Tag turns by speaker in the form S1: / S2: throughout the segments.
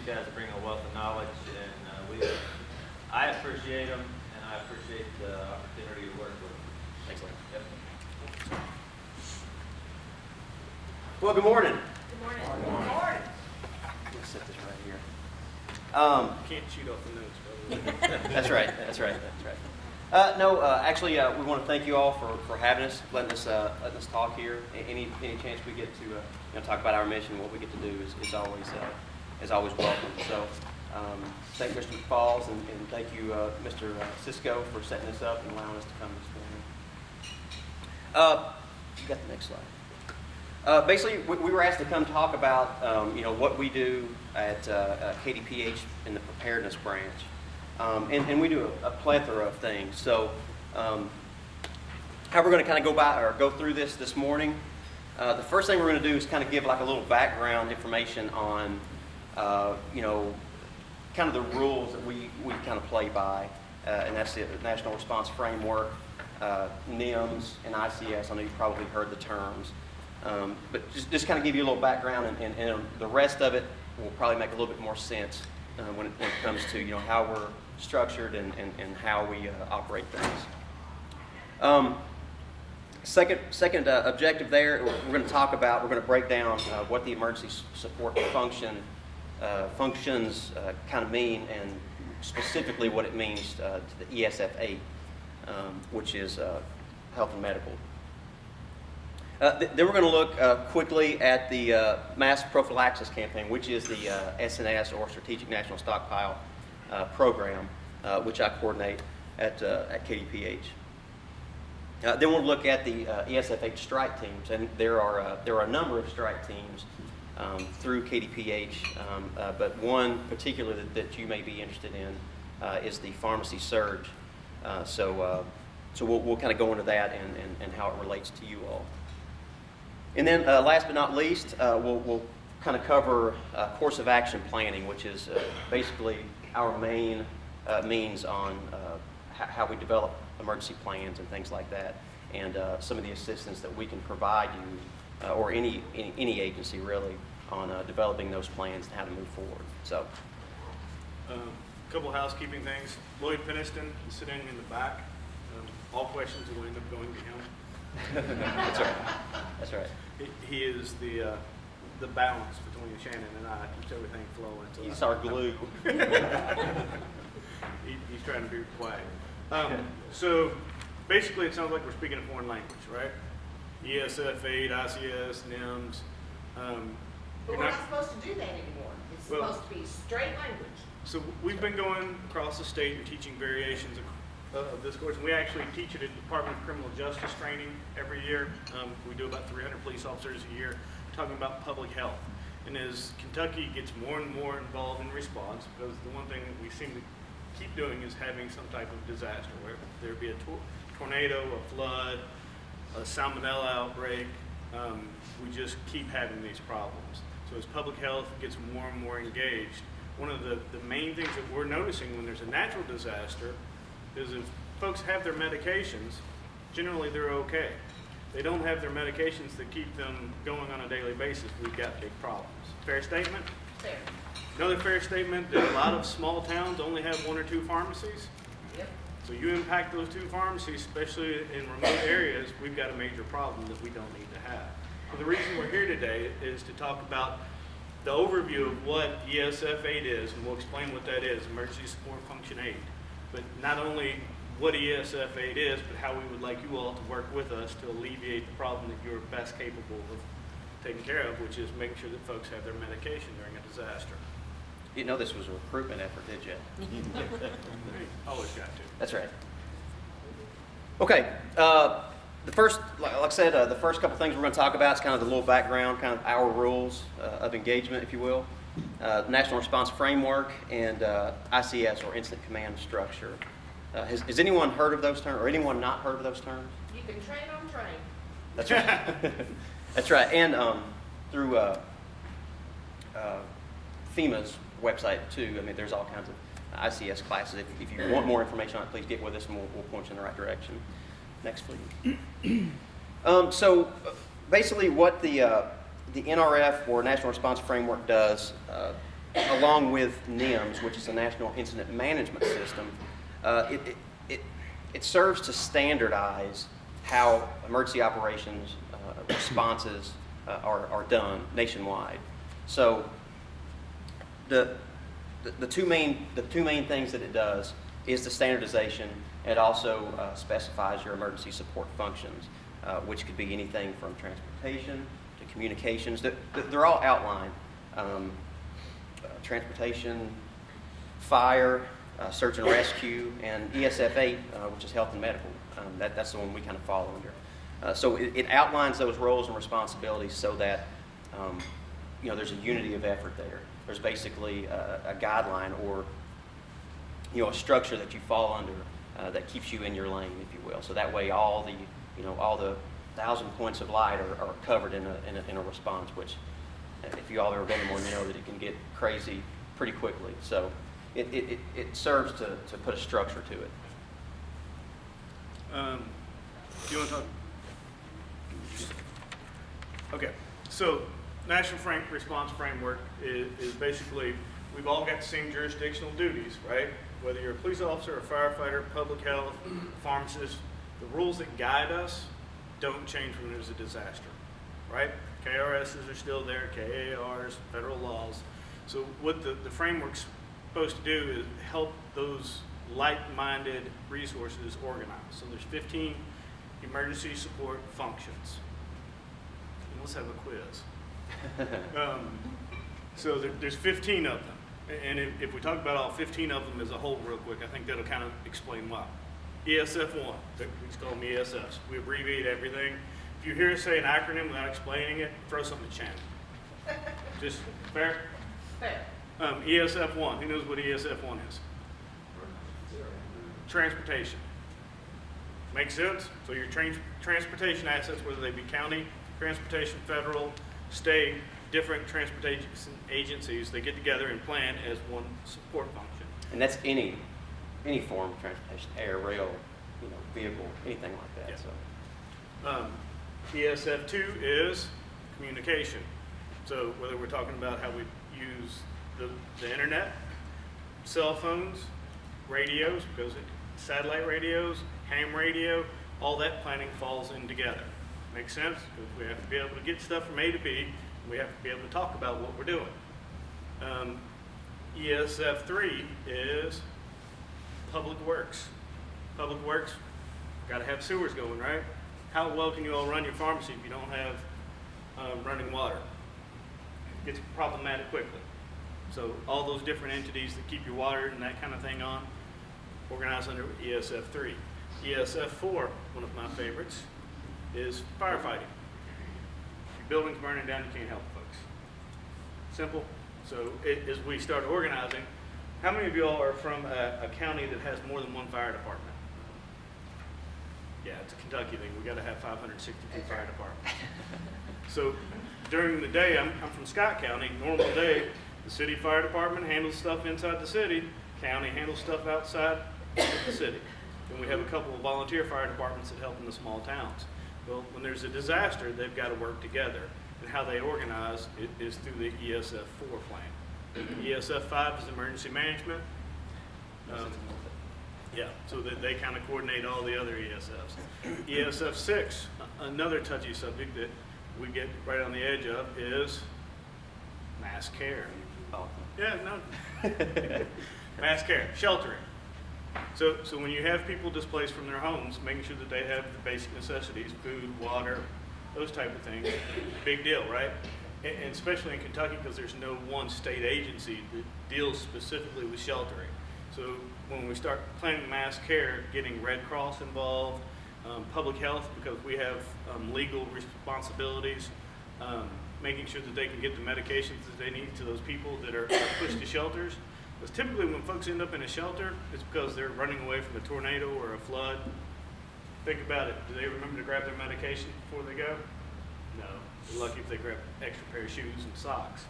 S1: guys bring a wealth of knowledge, and I appreciate them, and I appreciate the opportunity to work with them.
S2: Thanks, Larry.
S1: Yep.
S2: Well, good morning.
S3: Good morning. Good morning.
S2: Let's set this right here.
S4: Can't shoot off the notes, brother.
S2: That's right. That's right. That's right. Actually, we want to thank you all for having us, letting us talk here. Any chance we get to talk about our mission, what we get to do is always welcome. So, thank Mr. McFalls and thank you, Mr. Cisco, for setting this up and allowing us to come this morning. You got the next slide. Basically, we were asked to come talk about what we do at KDPH in the Preparedness branch. And we do a plethora of things. So, how we're going to kind of go through this morning. The first thing we're going to do is kind of give like a little background information on, kind of the rules that we kind of play by, and that's the National Response Framework, NIMS, and ICS. I know you've probably heard the terms, but just kind of give you a little background, and the rest of it will probably make a little bit more sense when it comes to how we're structured and how we operate things. Second objective there, we're going to break down what the emergency support functions kind of mean, and specifically what it means to the ESF-8, which is health and medical. Then we're going to look quickly at the mass prophylaxis campaign, which is the SNS, or Strategic National Stockpile program, which I coordinate at KDPH. Then we'll look at the ESF-8 strike teams, and there are a number of strike teams through KDPH, but one particular that you may be interested in is the pharmacy surge. So we'll kind of go into that and how it relates to you all. And then last but not least, we'll kind of cover course of action planning, which is basically our main means on how we develop emergency plans and things like that, and some of the assistance that we can provide you, or any agency really, on developing those plans and how to move forward. So,
S4: A couple housekeeping things. Lloyd Peniston is sitting in the back. All questions will end up going to him.
S2: That's right. That's right.
S4: He is the balance between Shannon and I. Keeps everything flowing. So
S2: He's our glue.
S4: He's trying to be quiet. So basically, it sounds like we're speaking a foreign language, right? ESF-8, ICS, NIMS.
S3: But we're not supposed to do that anymore. It's supposed to be straight language.
S4: So we've been going across the state and teaching variations of this course, and we actually teach it at the Department of Criminal Justice training every year. We do about 300 police officers a year talking about public health. And as Kentucky gets more and more involved in response, because the one thing that we seem to keep doing is having some type of disaster, where there be a tornado, a flood, a salmonella outbreak, we just keep having these problems. So as public health gets more and more engaged, one of the main things that we're noticing when there's a natural disaster is if folks have their medications, generally they're okay. They don't have their medications that keep them going on a daily basis, we've got big problems. Fair statement?
S3: Fair.
S4: Another fair statement, that a lot of small towns only have 1 or 2 pharmacies.
S3: Yep.
S4: So you impact those 2 pharmacies, especially in remote areas, we've got a major problem that we don't need to have. So the reason we're here today is to talk about the overview of what ESF-8 is, and we'll explain what that is, Emergency Support Function 8. But not only what ESF-8 is, but how we would like you all to work with us to alleviate the problem that you're best capable of taking care of, which is making sure that folks have their medication during a disaster.
S2: You know this was a recruitment effort, did you?
S4: Always got to.
S2: That's right. Okay. The first, like I said, the first couple things we're going to talk about is kind of the little background, kind of our rules of engagement, if you will. National Response Framework and ICS, or Incident Command Structure. Has anyone heard of those terms, or anyone not heard of those terms?
S3: You can train on train.
S2: That's right. That's right. And through FEMA's website too. I mean, there's all kinds of ICS classes. If you want more information on it, please get with us and we'll point you in the right direction. Next, please. So basically what the NRF, or National Response Framework, does along with NIMS, which is the National Incident Management System, it serves to standardize how emergency operations responses are done nationwide. So the two main things that it does is the standardization. It also specifies your emergency support functions, which could be anything from transportation to communications. They're all outlined. Transportation, fire, search and rescue, and ESF8, which is health and medical. That's the one we kind of fall under. So it outlines those roles and responsibilities so that there's a unity of effort there. There's basically a guideline or a structure that you fall under that keeps you in your lane, if you will. So that way, all the 1,000 points of light are covered in a response. Which, if you all have ever been in one, you know that it can get crazy pretty quickly. So it serves to put a structure to it.
S4: Do you want to talk? Okay, so National Response Framework is basically, we've all got the same jurisdictional duties, right? Whether you're a police officer, a firefighter, public health, pharmacist, the rules that guide us don't change when there's a disaster, right? KRSs are still there, KARs, federal laws. So what the framework's supposed to do is help those like-minded resources organize. So there's 15 emergency support functions. And let's have a quiz. So there's 15 of them. And if we talk about all 15 of them as a whole real quick, I think that'll kind of explain why. ESF1, we just call them ESFs. We abbreviate everything. If you hear us say an acronym without explaining it, throw something to Shannon. Just fair?
S3: Fair.
S4: ESF1, who knows what ESF1 is? Transportation. Makes sense? So your transportation assets, whether they be county, transportation, federal, state, different transportation agencies, they get together and plan as one support function.
S2: And that's any form of transportation, air, rail, vehicle, anything like that.
S4: Yeah.
S2: So.
S4: ESF2 is communication. So whether we're talking about how we use the internet, cell phones, radios, because satellite radios, ham radio, all that planning falls in together. Make sense? Because we have to be able to get stuff from A to B, and we have to be able to talk about what we're doing. ESF3 is public works. Public works, got to have sewers going, right? How well can you all run your pharmacy if you don't have running water? It gets problematic quickly. So all those different entities that keep your water and that kind of thing on, organized under ESF3. ESF4, one of my favorites, is firefighting. If your building's burning down, you can't help folks. Simple. So as we start organizing, how many of you all are from a county that has more than one fire department? Yeah, it's a Kentucky thing. We got to have 562 fire departments. So during the day, I'm from Scott County. Normal day, the city fire department handles stuff inside the city. County handles stuff outside the city. And we have a couple of volunteer fire departments that help in the small towns. Well, when there's a disaster, they've got to work together. And how they organize is through the ESF4 plan. ESF5 is emergency management. Yeah, so that they kind of coordinate all the other ESFs. ESF6, another touchy subject that we get right on the edge of, is mass care.
S2: Oh.
S4: Yeah, no. Mass care, sheltering. So when you have people displaced from their homes, making sure that they have the basic necessities, food, water, those type of things, big deal, right? And especially in Kentucky, because there's no one state agency that deals specifically with sheltering. So when we start planning mass care, getting Red Cross involved, public health, because we have legal responsibilities, making sure that they can get the medications that they need to those people that are pushed to shelters. Because typically when folks end up in a shelter, it's because they're running away from a tornado or a flood. Think about it. Do they remember to grab their medication before they go? No. They're lucky if they grab an extra pair of shoes and socks.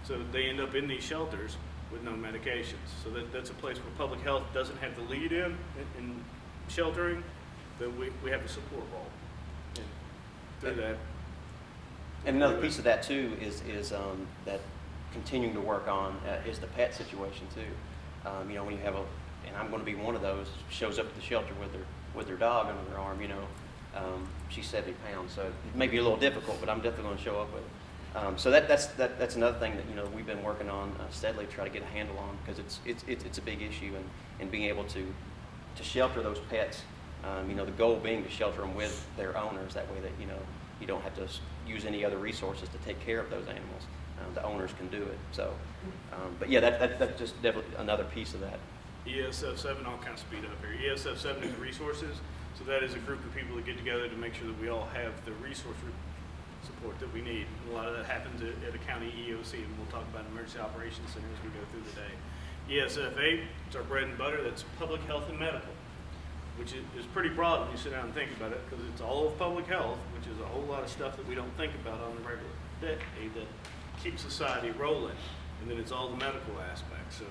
S4: So they end up in these shelters with no medications. So that's a place where public health doesn't have the lead in sheltering, but we have a support role through that.
S2: And another piece of that too is that continuing to work on is the pet situation too. You know, when you have and I'm going to be one of those, shows up at the shelter with their dog under their arm, you know. She's 70 pounds, so it may be a little difficult, but I'm definitely going to show up with it. So that's another thing that, you know, we've been working on steadily to try to get a handle on, because it's a big issue, and being able to shelter those pets. You know, the goal being to shelter them with their owners. That way that, you know, you don't have to use any other resources to take care of those animals. The owners can do it. So, but yeah, that's just definitely another piece of that.
S4: ESF7, I'll kind of speed up here. ESF7 is resources. So that is a group of people that get together to make sure that we all have the resource support that we need. And a lot of that happens at a county EOC, and we'll talk about emergency operations center as we go through the day. ESF8, it's our bread and butter. That's public health and medical, which is pretty broad when you sit down and think about it, because it's all of public health, which is a whole lot of stuff that we don't think about on the regular day that keeps society rolling. And then it's all the medical aspects. So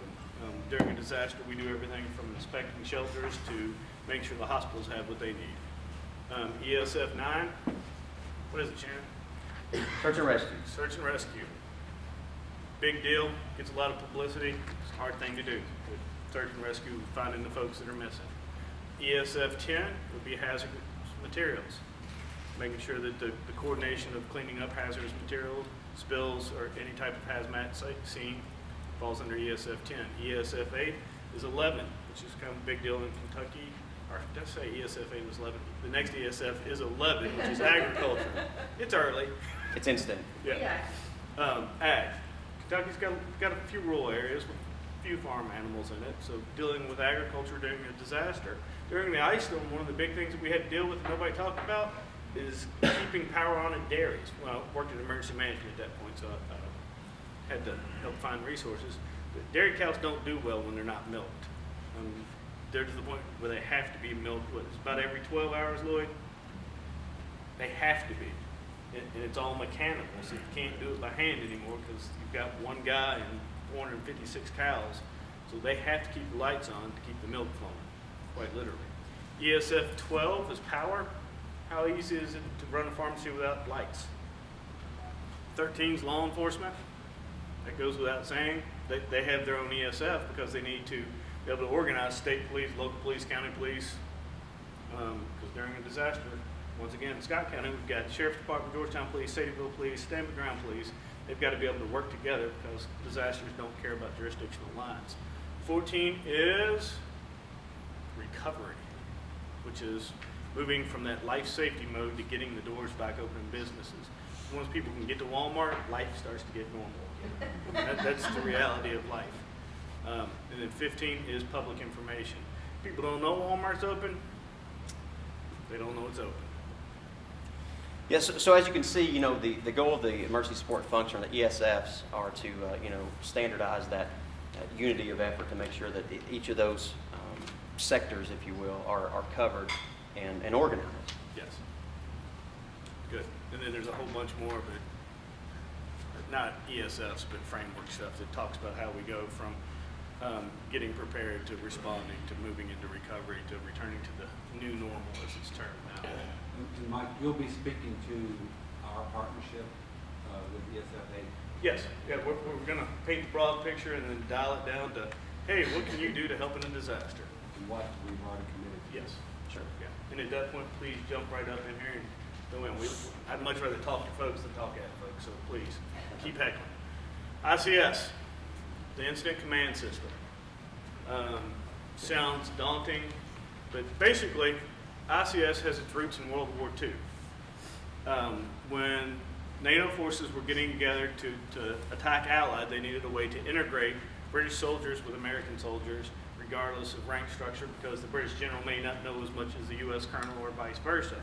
S4: during a disaster, we do everything from inspecting shelters to make sure the hospitals have what they need. ESF9, what is it, Shannon?
S2: Search and rescue.
S4: Search and rescue. Big deal, gets a lot of publicity. It's a hard thing to do. With search and rescue, finding the folks that are missing. ESF10 would be hazardous materials, making sure that the coordination of cleaning up hazardous materials, spills, or any type of hazmat scene falls under ESF10. ESF8 is 11, which is kind of a big deal in Kentucky. Or did I say ESF8 was 11? The next ESF is 11, which is agriculture. It's early.
S2: It's instant.
S4: Yeah. Ag. Kentucky's got a few rural areas with a few farm animals in it, so dealing with agriculture during a disaster. During the ice storm, one of the big things that we had to deal with that nobody talked about is keeping power on at dairies. Well, I worked in emergency management at that point, so I had to help find resources. But dairy cows don't do well when they're not milked. They're to the point where they have to be milked. It's about every 12 hours, Lloyd? They have to be. And it's all mechanical, so you can't do it by hand anymore because you've got one guy and 456 cows. So they have to keep the lights on to keep the milk flowing, quite literally. ESF 12 is power. How easy is it to run a pharmacy without lights? 13 is law enforcement. That goes without saying. They have their own ESF because they need to be able to organize state police, local police, county police. Because during a disaster, once again, in Scott County, we've got Sheriff's Department, Georgetown Police, Sadie'ville Police, Stand Your Ground Police. They've got to be able to work together because disasters don't care about jurisdictional lines. 14 is recovery, which is moving from that life safety mode to getting the doors back open in businesses. Once people can get to Walmart, life starts to get normal again. That's the reality of life. And then 15 is public information. People don't know Walmart's open. They don't know it's open.
S2: Yes, so as you can see, you know, the goal of the emergency support function, the ESFs, are to, you know, standardize that unity of effort to make sure that each of those sectors, if you will, are covered and organized.
S4: Yes. Good. And then there's a whole bunch more, but not ESFs, but framework stuff that talks about how we go from getting prepared to responding to moving into recovery to returning to the new normal, as it's termed now.
S5: And Mike, you'll be speaking to our partnership with ESF8.
S4: Yes. Yeah, we're going to paint the broad picture and then dial it down to, hey, what can you do to help in a disaster?
S5: And what we've already committed to.
S4: Yes. Sure. Yeah. And at that point, please jump right up in here and go in. I'd much rather talk to folks than talk at folks, so please keep heckling. ICS, the Incident Command System. Sounds daunting, but basically, ICS has its roots in World War II. When NATO forces were getting together to attack Allied, they needed a way to integrate British soldiers with American soldiers, regardless of rank structure, because the British general may not know as much as the U.S. colonel or vice versa.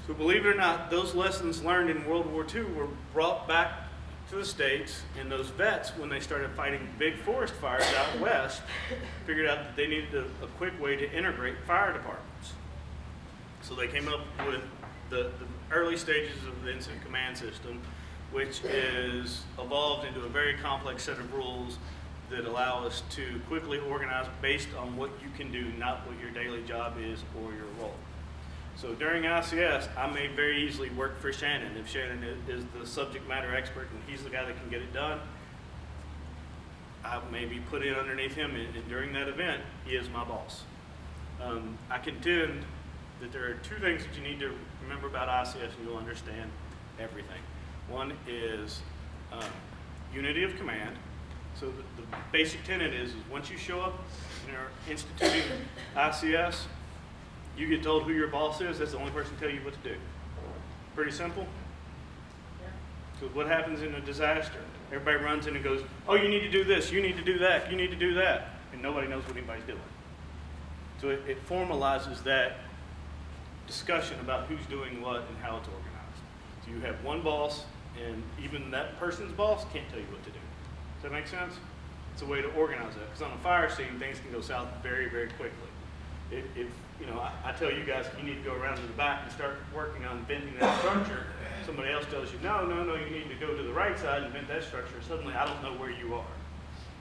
S4: So believe it or not, those lessons learned in World War II were brought back to the States, and those vets, when they started fighting big forest fires out west, figured out that they needed a quick way to integrate fire departments. So they came up with the early stages of the Incident Command System, which is evolved into a very complex set of rules that allow us to quickly organize based on what you can do, not what your daily job is or your role. So during ICS, I may very easily work for Shannon. If Shannon is the subject matter expert and he's the guy that can get it done, I may be put in underneath him, and during that event, he is my boss. I contend that there are two things that you need to remember about ICS, and you'll understand everything. One is unity of command. So the basic tenet is once you show up and are instituting ICS, you get told who your boss is. That's the only person to tell you what to do. Pretty simple. So what happens in a disaster? Everybody runs in and goes, oh, you need to do this, you need to do that, you need to do that. And nobody knows what anybody's doing. So it formalizes that discussion about who's doing what and how it's organized. So you have one boss, and even that person's boss can't tell you what to do. Does that make sense? It's a way to organize that. Because on a fire scene, things can go south very, very quickly. If you know, I tell you guys you need to go around to the back and start working on bending that structure, somebody else tells you, no, you need to go to the right side and bend that structure. Suddenly, I don't know where you are.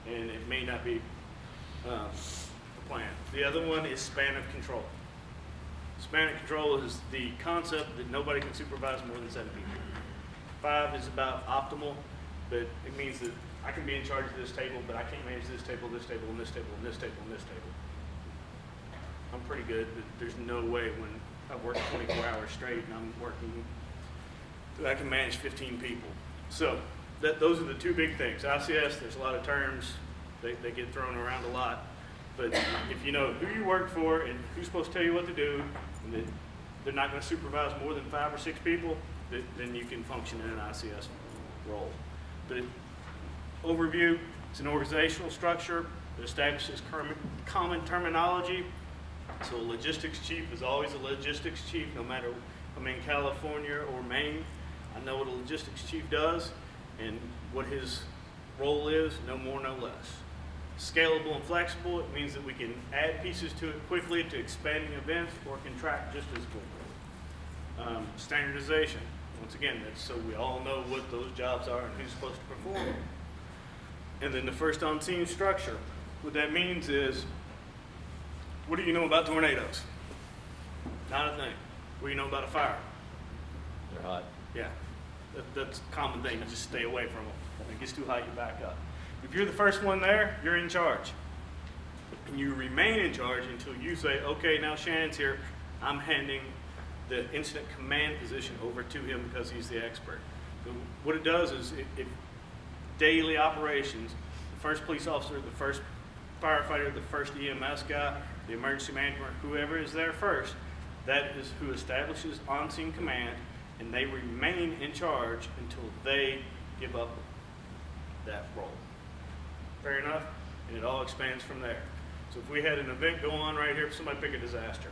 S4: And it may not be the plan. The other one is span of control. Span of control is the concept that nobody can supervise more than 7 people. 5 is about optimal, but it means that I can be in charge of this table, but I can't manage this table, and this table, and this table, and this table, and this table. I'm pretty good, but there's no way when I work 24 hours straight and I'm working that I can manage 15 people. So those are the two big things. ICS, there's a lot of terms. They get thrown around a lot. But if you know who you work for and who's supposed to tell you what to do, and that they're not going to supervise more than 5 or 6 people, then you can function in an ICS role. But overview, it's an organizational structure that establishes common terminology. So a logistics chief is always a logistics chief, no matter if I'm in California or Maine. I know what a logistics chief does and what his role is, no more, no less. Scalable and flexible, it means that we can add pieces to it quickly to expanding events or contract just as quickly. Standardization, once again, that's so we all know what those jobs are and who's supposed to perform them. And then the first on scene structure. What that means is, what do you know about tornadoes? Not a thing. What do you know about a fire?
S1: They're hot.
S4: Yeah, that's a common thing. You just stay away from them. When it gets too hot, you back up. If you're the first one there, you're in charge. And you remain in charge until you say, okay, now Shannon's here. I'm handing the incident command position over to him because he's the expert. So what it does is, if daily operations, the first police officer, the first firefighter, the first EMS guy, the emergency manager, whoever is there first, that is who establishes on-scene command, and they remain in charge until they give up that role. Fair enough? And it all expands from there. So if we had an event go on right here, somebody pick a disaster.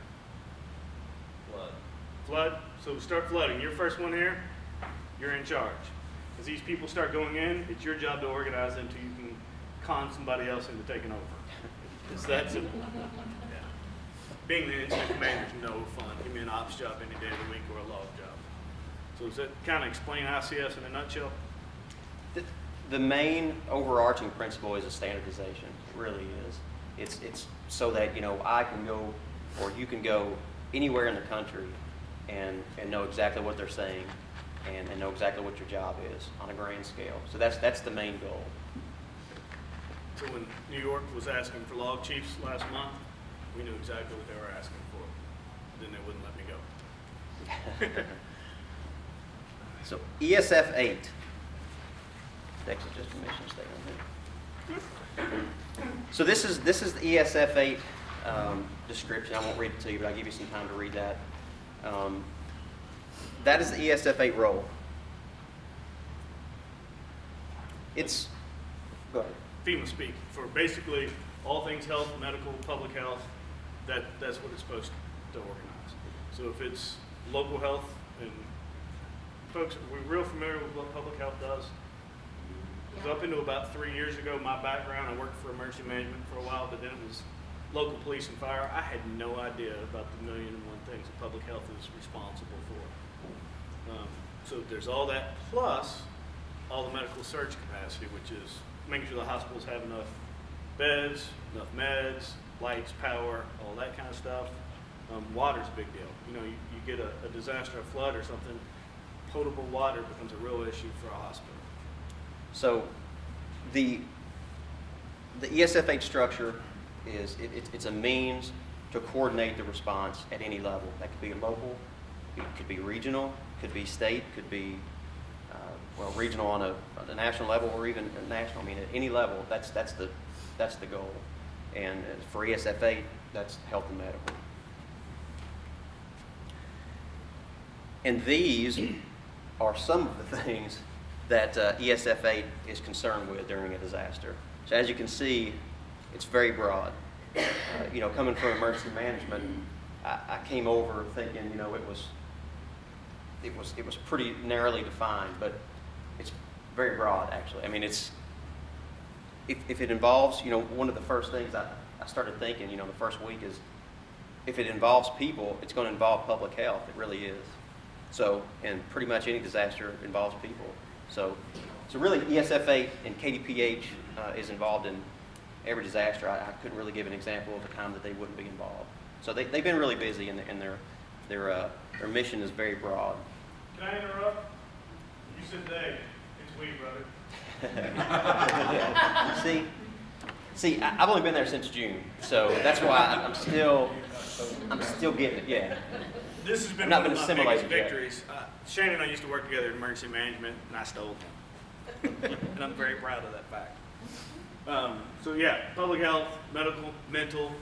S4: Flood. So start flooding. You're first one here, you're in charge. As these people start going in, it's your job to organize them until you can con somebody else into taking over. It's that simple. Yeah. Being the incident commander is no fun. Give me an ops job any day of the week or a log job. So does that kind of explain ICS in a nutshell?
S2: The main overarching principle is a standardization. It really is. It's so that, you know, I can go or you can go anywhere in the country and know exactly what they're saying and know exactly what your job is on a grand scale. So that's the main goal.
S4: So when New York was asking for log chiefs last month, we knew exactly what they were asking for. Then they wouldn't let me go.
S2: So ESF 8. Texas just mission statement. So this is the ESF 8 description. I won't read it to you, but I'll give you some time to read that. That is the ESF 8 role. It's, go ahead.
S4: FEMA speak for basically all things health, medical, public health. That's what it's supposed to organize. So if it's local health, and folks, we're real familiar with what public health does. Because up until about 3 years ago, my background, I worked for emergency management for a while, but then it was local police and fire. I had no idea about the 1,000,001 things that public health is responsible for. So there's all that, plus all the medical surge capacity, which is making sure the hospitals have enough beds, enough meds, lights, power, all that kind of stuff. Water's a big deal. You know, you get a disaster, a flood or something, potable water becomes a real issue for a hospital.
S2: So the the ESFH structure is, it's a means to coordinate the response at any level. That could be local, it could be regional, could be state, could be, regional on a national level or even national. I mean, at any level, that's the goal. And for ESFA, that's health and medical. And these are some of the things that ESFA is concerned with during a disaster. So as you can see, it's very broad. Coming from emergency management, I came over thinking, it was pretty narrowly defined, but it's very broad actually. I mean, if it involves, one of the first things I started thinking, the first week is, if it involves people, it's going to involve public health. It really is. So, and pretty much any disaster involves people. So really ESFA and KDPH is involved in every disaster. I couldn't really give an example of a time that they wouldn't be involved. So they've been really busy, and their mission is very broad.
S4: Can I interrupt? You said they. It's we, brother.
S2: See, I've only been there since June, so that's why I'm still getting it. Yeah.
S4: This has been
S2: not
S4: one
S2: been
S4: of my
S2: assimilated
S4: biggest
S2: yet.
S4: victories. Shane and I used to work together in emergency management, and I stole him. And I'm very proud of that fact. So yeah, public health, medical, mental,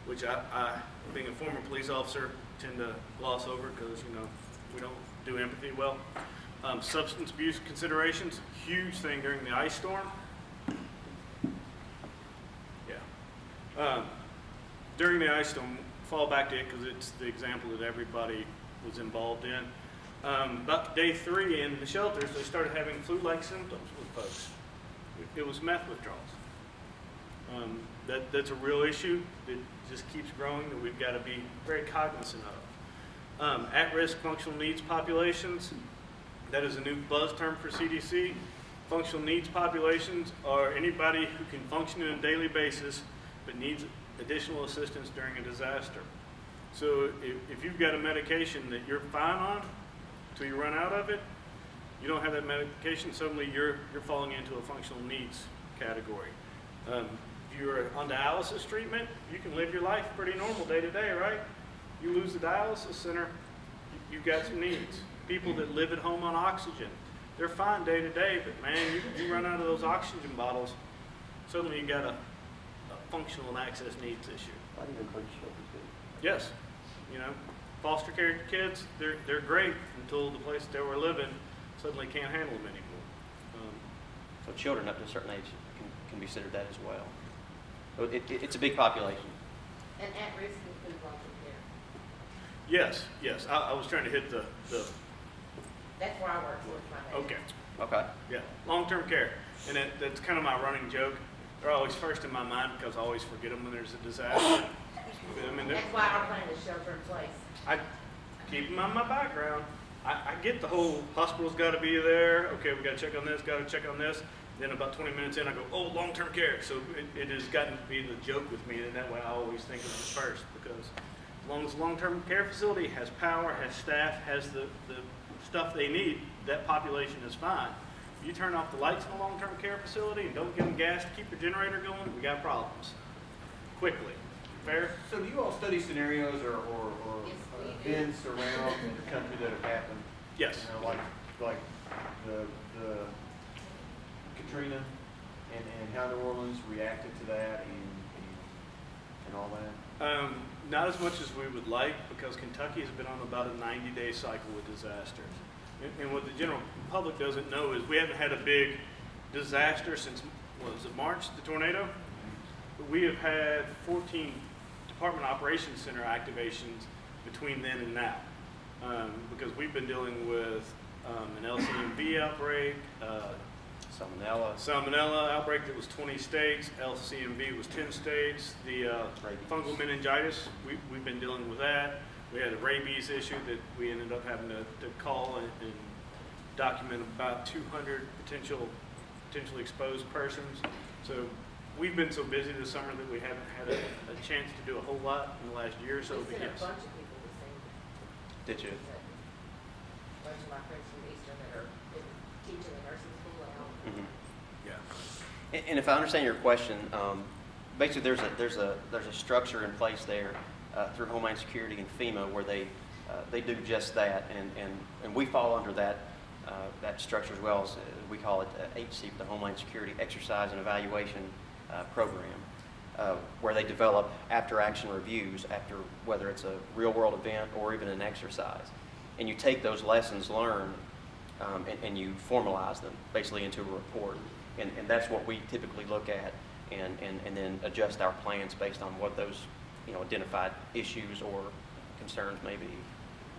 S4: which I, being a former police officer, tend to gloss over because, we don't do empathy well. Substance abuse considerations, huge thing during the ice storm. Yeah. During the ice storm, fall back to it because it's the example that everybody was involved in. About day 3 in the shelters, they started having flu-like symptoms with folks. It was meth withdrawals. That's a real issue that just keeps growing that we've got to be very cognizant of. At-risk functional needs populations, that is a new buzz term for CDC. Functional needs populations are anybody who can function on a daily basis but needs additional assistance during a disaster. So if you've got a medication that you're fine on until you run out of it, you don't have that medication, suddenly you're falling into a functional needs category. If you're on dialysis treatment, you can live your life pretty normal day to day, right? You lose the dialysis center, you've got some needs. People that live at home on oxygen, they're fine day to day, but man, you run out of those oxygen bottles, suddenly you got a functional and access needs issue. Yes, foster care kids, they're great until the place they were living suddenly can't handle them anymore.
S2: So children up to a certain age can be considered that as well. So it's a big population.
S3: And at-risk includes long-term care.
S4: Yes. I was trying to hit the.
S3: That's where I work, so it's my bad.
S4: Okay.
S2: Okay.
S4: Yeah, long-term care, and that's kind of my running joke. They're always first in my mind because I always forget them when there's a disaster.
S3: That's why our plan is shelter in place.
S4: I keep them on my background. I get the whole hospital's got to be there. Okay, we got to check on this, got to check on this. Then about 20 minutes in, I go, oh, long-term care. So it has gotten to be the joke with me, and that way I always think of it first, because as long as the long-term care facility has power, has staff, has the stuff they need, that population is fine. If you turn off the lights in a long-term care facility and don't give them gas to keep your generator going, we got problems. Quickly. Fair?
S6: So do you all study scenarios or
S3: Yes, we do.
S6: events around the country that have happened?
S4: Yes.
S6: Like the Katrina and how New Orleans reacted to that and all that?
S4: Not as much as we would like, because Kentucky has been on about a 90-day cycle with disasters. And what the general public doesn't know is we haven't had a big disaster since, was it March, the tornado? But we have had 14 Department Operations Center activations between then and now. Because we've been dealing with an LCMV outbreak, Salmonella outbreak that was 20 states, LCMV was 10 states, the fungal meningitis, we've been dealing with that. We had a rabies issue that we ended up having to call and document about 200 potentially exposed persons. So we've been so busy this summer that we haven't had a chance to do a whole lot in the last year or so,
S3: We
S4: but
S3: sent
S4: yes.
S3: a bunch of people to sing.
S2: Did you?
S3: A bunch of my friends from Eastern that are teaching in nursing school now.
S2: Mm-hmm.
S4: Yeah.
S2: And if I understand your question, basically there's a structure in place there through Homeland Security and FEMA where they do just that, and we fall under that structure as well. As we call it HC, the Homeland Security Exercise and Evaluation Program, where they develop after-action reviews after whether it's a real-world event or even an exercise, and you take those lessons learned and you formalize them basically into a report, and that's what we typically look at, and then adjust our plans based on what those identified issues or concerns may be.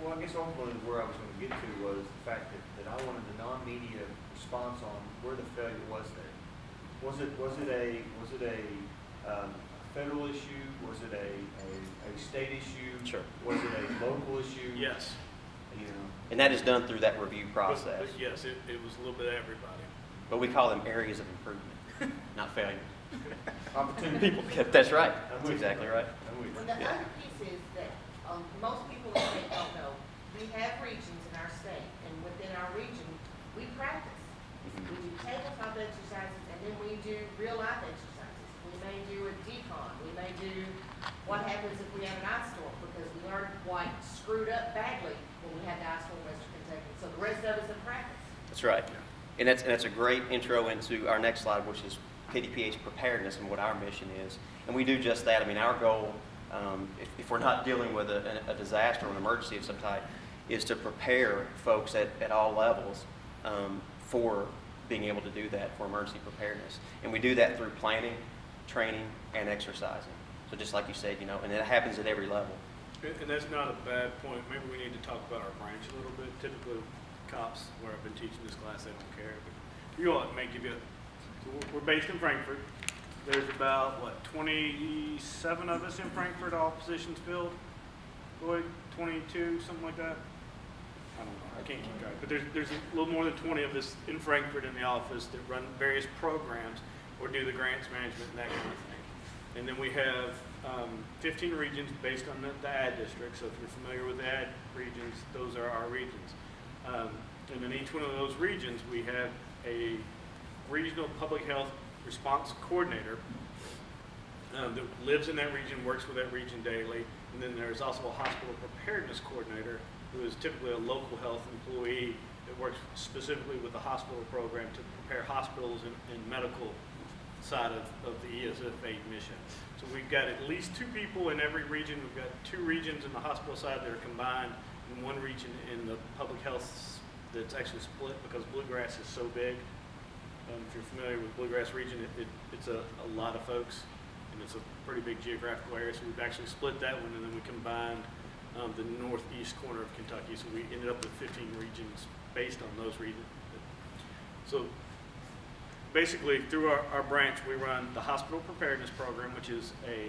S6: Well, I guess ultimately where I was going to get to was the fact that I wanted the non-media response on where the failure was there. Was it a federal issue? Was it a state issue?
S2: Sure.
S6: Was it a local issue?
S4: Yes.
S2: And that is done through that review process.
S4: But yes, it was a little bit of everybody.
S2: But we call them areas of improvement, not failure.
S6: Opportunity.
S2: That's right.
S6: I'm
S2: That's
S6: with
S2: exactly
S6: you.
S2: right.
S6: I'm with you.
S3: Well, the other piece is that most people in the state don't know, we have regions in our state, and within our region, we practice. We do tabletop exercises, and then we do real-life exercises. We may do a decon. We may do what happens if we have an ice storm, because we learned quite screwed up badly when we had the ice storm in Western Kentucky. So the rest of us have practiced.
S2: That's right. And that's a great intro into our next slide, which is KDPH's preparedness and what our mission is. And we do just that. I mean, our goal, if we're not dealing with a disaster or an emergency of some type, is to prepare folks at all levels for being able to do that, for emergency preparedness. And we do that through planning, training, and exercising. So just like you said, and it happens at every level.
S4: And that's not a bad point. Maybe we need to talk about our branch a little bit. Typically, cops, where I've been teaching this class, they don't care. But you all may give you we're based in Frankfurt. There's about, 27 of us in Frankfurt, all positions filled? Lloyd, 22, something like that? I don't know. I can't keep track. But there's a little more than 20 of us in Frankfurt in the office that run various programs or do the grants management and that kind of thing. And then we have 15 regions based on the ad district. So if you're familiar with the ad regions, those are our regions. And in each one of those regions, we have a regional public health response coordinator that lives in that region, works with that region daily. And then there's also a hospital preparedness coordinator who is typically a local health employee that works specifically with the hospital program to prepare hospitals and medical side of the ESFA mission. So we've got at least 2 people in every region. We've got 2 regions in the hospital side that are combined, and 1 region in the public health that's actually split because Bluegrass is so big. If you're familiar with Bluegrass region, it's a lot of folks, and it's a pretty big geographical area. So we've actually split that one, and then we combined the northeast corner of Kentucky. So we ended up with 15 regions based on those regions. So basically, through our branch, we run the hospital preparedness program, which is a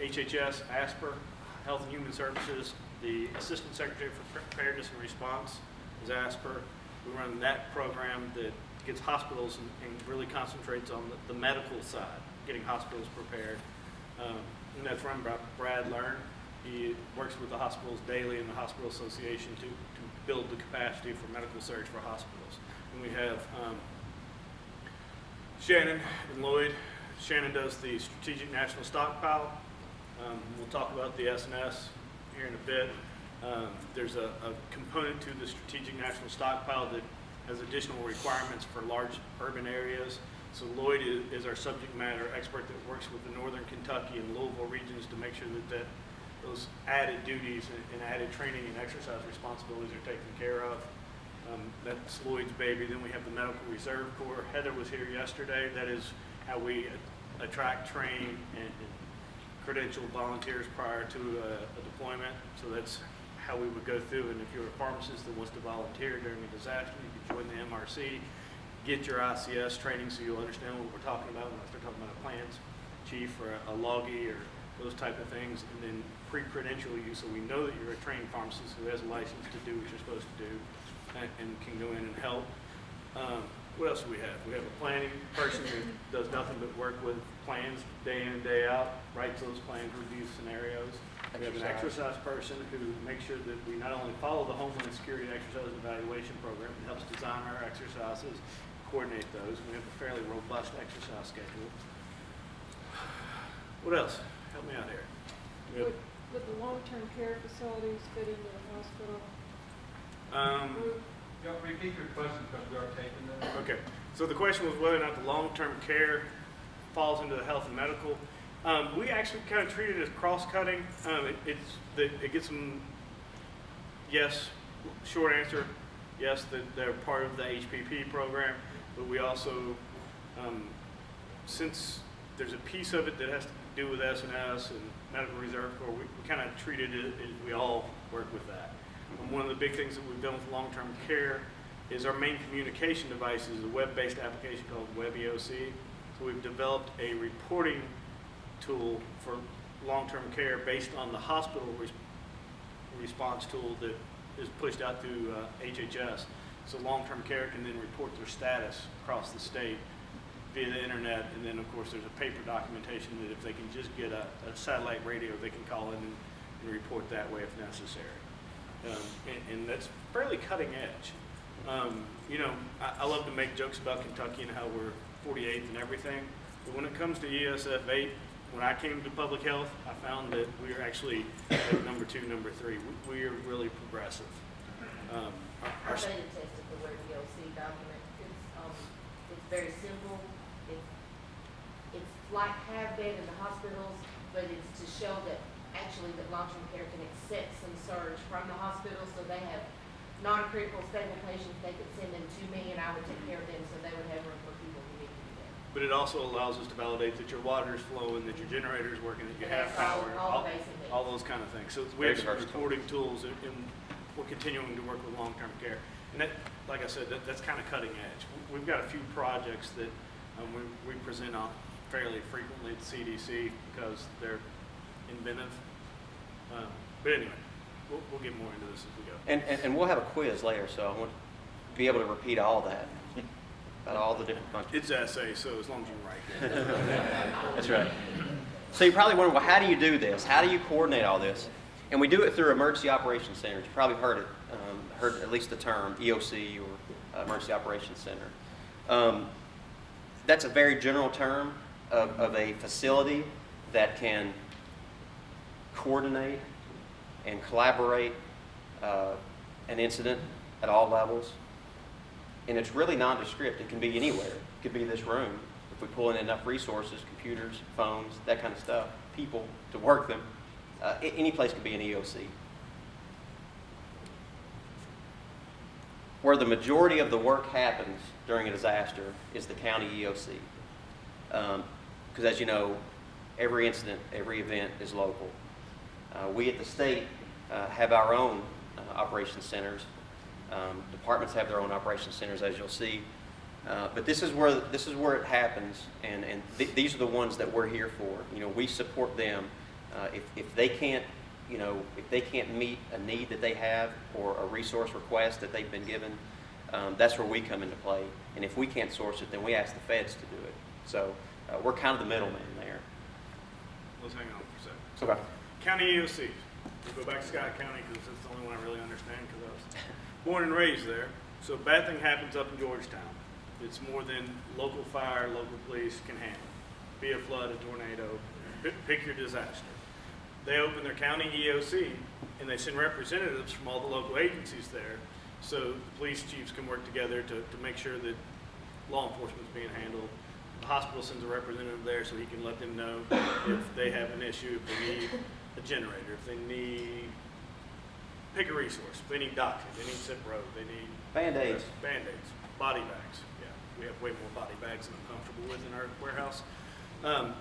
S4: HHS, ASPR, Health and Human Services. The Assistant Secretary for Preparedness and Response is ASPR. We run that program that gets hospitals and really concentrates on the medical side, getting hospitals prepared. And that's run by Brad Learn. He works with the hospitals daily in the Hospital Association to build the capacity for medical surge for hospitals. And we have Shannon and Lloyd. Shannon does the Strategic National Stockpile. We'll talk about the S&S here in a bit. There's a component to the Strategic National Stockpile that has additional requirements for large urban areas. So Lloyd is our subject matter expert that works with the Northern Kentucky and Louisville regions to make sure that those added duties and added training and exercise responsibilities are taken care of. That's Lloyd's baby. Then we have the Medical Reserve Corps. Heather was here yesterday. That is how we attract, train, and credential volunteers prior to a deployment. So that's how we would go through. And if you're a pharmacist that wants to volunteer during a disaster, you can join the MRC, get your ICS training so you'll understand what we're talking about when I start talking about a plans chief or a logie or those type of things, and then pre-credential you so we know that you're a trained pharmacist who has a license to do what you're supposed to do and can go in and help. What else do we have? We have a planning person who does nothing but work with plans day in and day out, writes those plans, reviews scenarios. We have an exercise person who makes sure that we not only follow the Homeland Security Exercise Evaluation Program, but helps design our exercises, coordinate those. We have a fairly robust exercise schedule. What else? Help me out here. We have-
S7: Would the long-term care facilities fit into the hospital group?
S5: Y'all repeat your question because we are taking them.
S4: Okay, so the question was whether or not the long-term care falls into the health and medical. We actually kind of treat it as cross-cutting. It gets some, yes, short answer, yes, that they're part of the HPP program, but we also, since there's a piece of it that has to do with S&S and Medical Reserve Corps, we kind of treat it as we all work with that. One of the big things that we've done with long-term care is our main communication device is a web-based application called WebEOC. So we've developed a reporting tool for long-term care based on the hospital response tool that is pushed out through HHS. So long-term care can then report their status across the state via the internet, and then of course there's a paper documentation that if they can just get a satellite radio, they can call in and report that way if necessary. And that's fairly cutting edge. You know, I love to make jokes about Kentucky and how we're 48th and everything, but when it comes to ESF 8, when I came to public health, I found that we are actually at number 2, number 3. We are really progressive.
S3: I beta tested the WebEOC document. It's very simple. It's like HAVBED in the hospitals, but it's to show that actually that long-term care can accept some surge from the hospital, so they have non-critical stable patients, they could send them to me and I would take care of them, so they would have room for people who need to be there.
S4: But it also allows us to validate that your water is flowing, that your generator is working, that you have
S3: That's all-
S4: power,
S3: all the basic needs.
S4: all those kind of things. So we
S2: Very
S4: have some
S2: diverse
S4: reporting tools, and we're continuing to work with long-term care. And that, like I said, that's kind of cutting edge. We've got a few projects that we present on fairly frequently at the CDC because they're inventive. But anyway, we'll get more into this as we go.
S2: And we'll have a quiz later, so I want to be able to repeat all that, about all the different functions.
S4: It's essay, so as long as you're right.
S2: That's right. So you're probably wondering, well, how do you do this? How do you coordinate all this? And we do it through emergency operations centers. You probably heard it, heard at least the term EOC or emergency operations center. That's a very general term of a facility that can coordinate and collaborate an incident at all levels. And it's really nondescript. It can be anywhere. It could be this room. If we pull in enough resources, computers, phones, that kind of stuff, people to work them, any place could be an EOC. Where the majority of the work happens during a disaster is the county EOC. Because as you know, every incident, every event is local. We at the state have our own operations centers. Departments have their own operations centers, as you'll see. But this is where it happens, and these are the ones that we're here for. You know, we support them. If they can't, you know, if they can't meet a need that they have or a resource request that they've been given, that's where we come into play. And if we can't source it, then we ask the feds to do it. So we're kind of the middleman there.
S4: Let's hang on for a second.
S2: Okay.
S4: County EOC. We'll go back to Scott County because that's the only one I really understand because I was born and raised there. So a bad thing happens up in Georgetown. It's more than local fire, local police can handle. Be a flood, a tornado, pick your disaster. They open their county EOC and they send representatives from all the local agencies there so the police chiefs can work together to make sure that law enforcement's being handled. The hospital sends a representative there so he can let them know if they have an issue, if they need a generator, if they need, pick a resource, if they need docking, they need zip rope, they need
S2: Band-Aids.
S4: Band-Aids, body bags. Yeah, we have way more body bags than I'm comfortable with in our warehouse.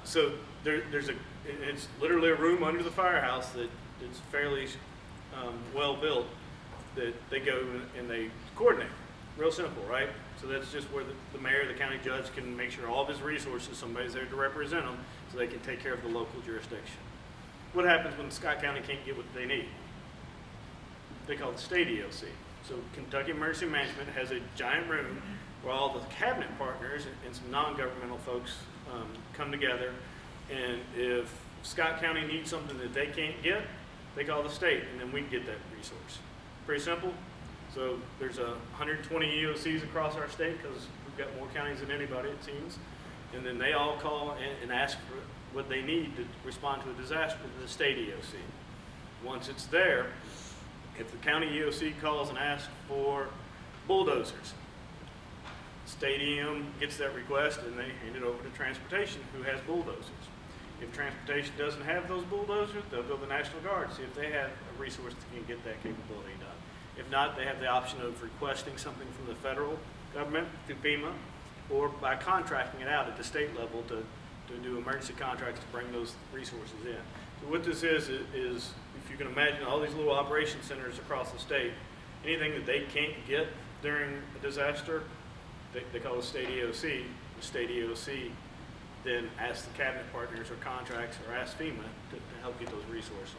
S4: So it's literally a room under the firehouse that it's fairly well built that they go and they coordinate. Real simple, right? So that's just where the mayor, the county judge can make sure all of his resources, somebody's there to represent them so they can take care of the local jurisdiction. What happens when Scott County can't get what they need? They call it the state EOC. So Kentucky Emergency Management has a giant room where all the cabinet partners and some non-governmental folks come together, and if Scott County needs something that they can't get, they call the state, and then we get that resource. Pretty simple. So there's 120 EOCs across our state because We've got more counties than anybody, it seems. And then they all call and ask for what they need to respond to a disaster to the state EOC. Once it's there, if the county EOC calls and asks for bulldozers, state EM gets that request and they hand it over to transportation, who has bulldozers. If transportation doesn't have those bulldozers, they'll go to the National Guard, see if they have a resource that can get that capability done. If not, they have the option of requesting something from the federal government through FEMA, or by contracting it out at the state level to do emergency contracts to bring those resources in. So what this is, if you can imagine all these little operation centers across the state, anything that they can't get during a disaster, they call the state EOC. The state EOC then asks the cabinet partners or contracts or asks FEMA to help get those resources.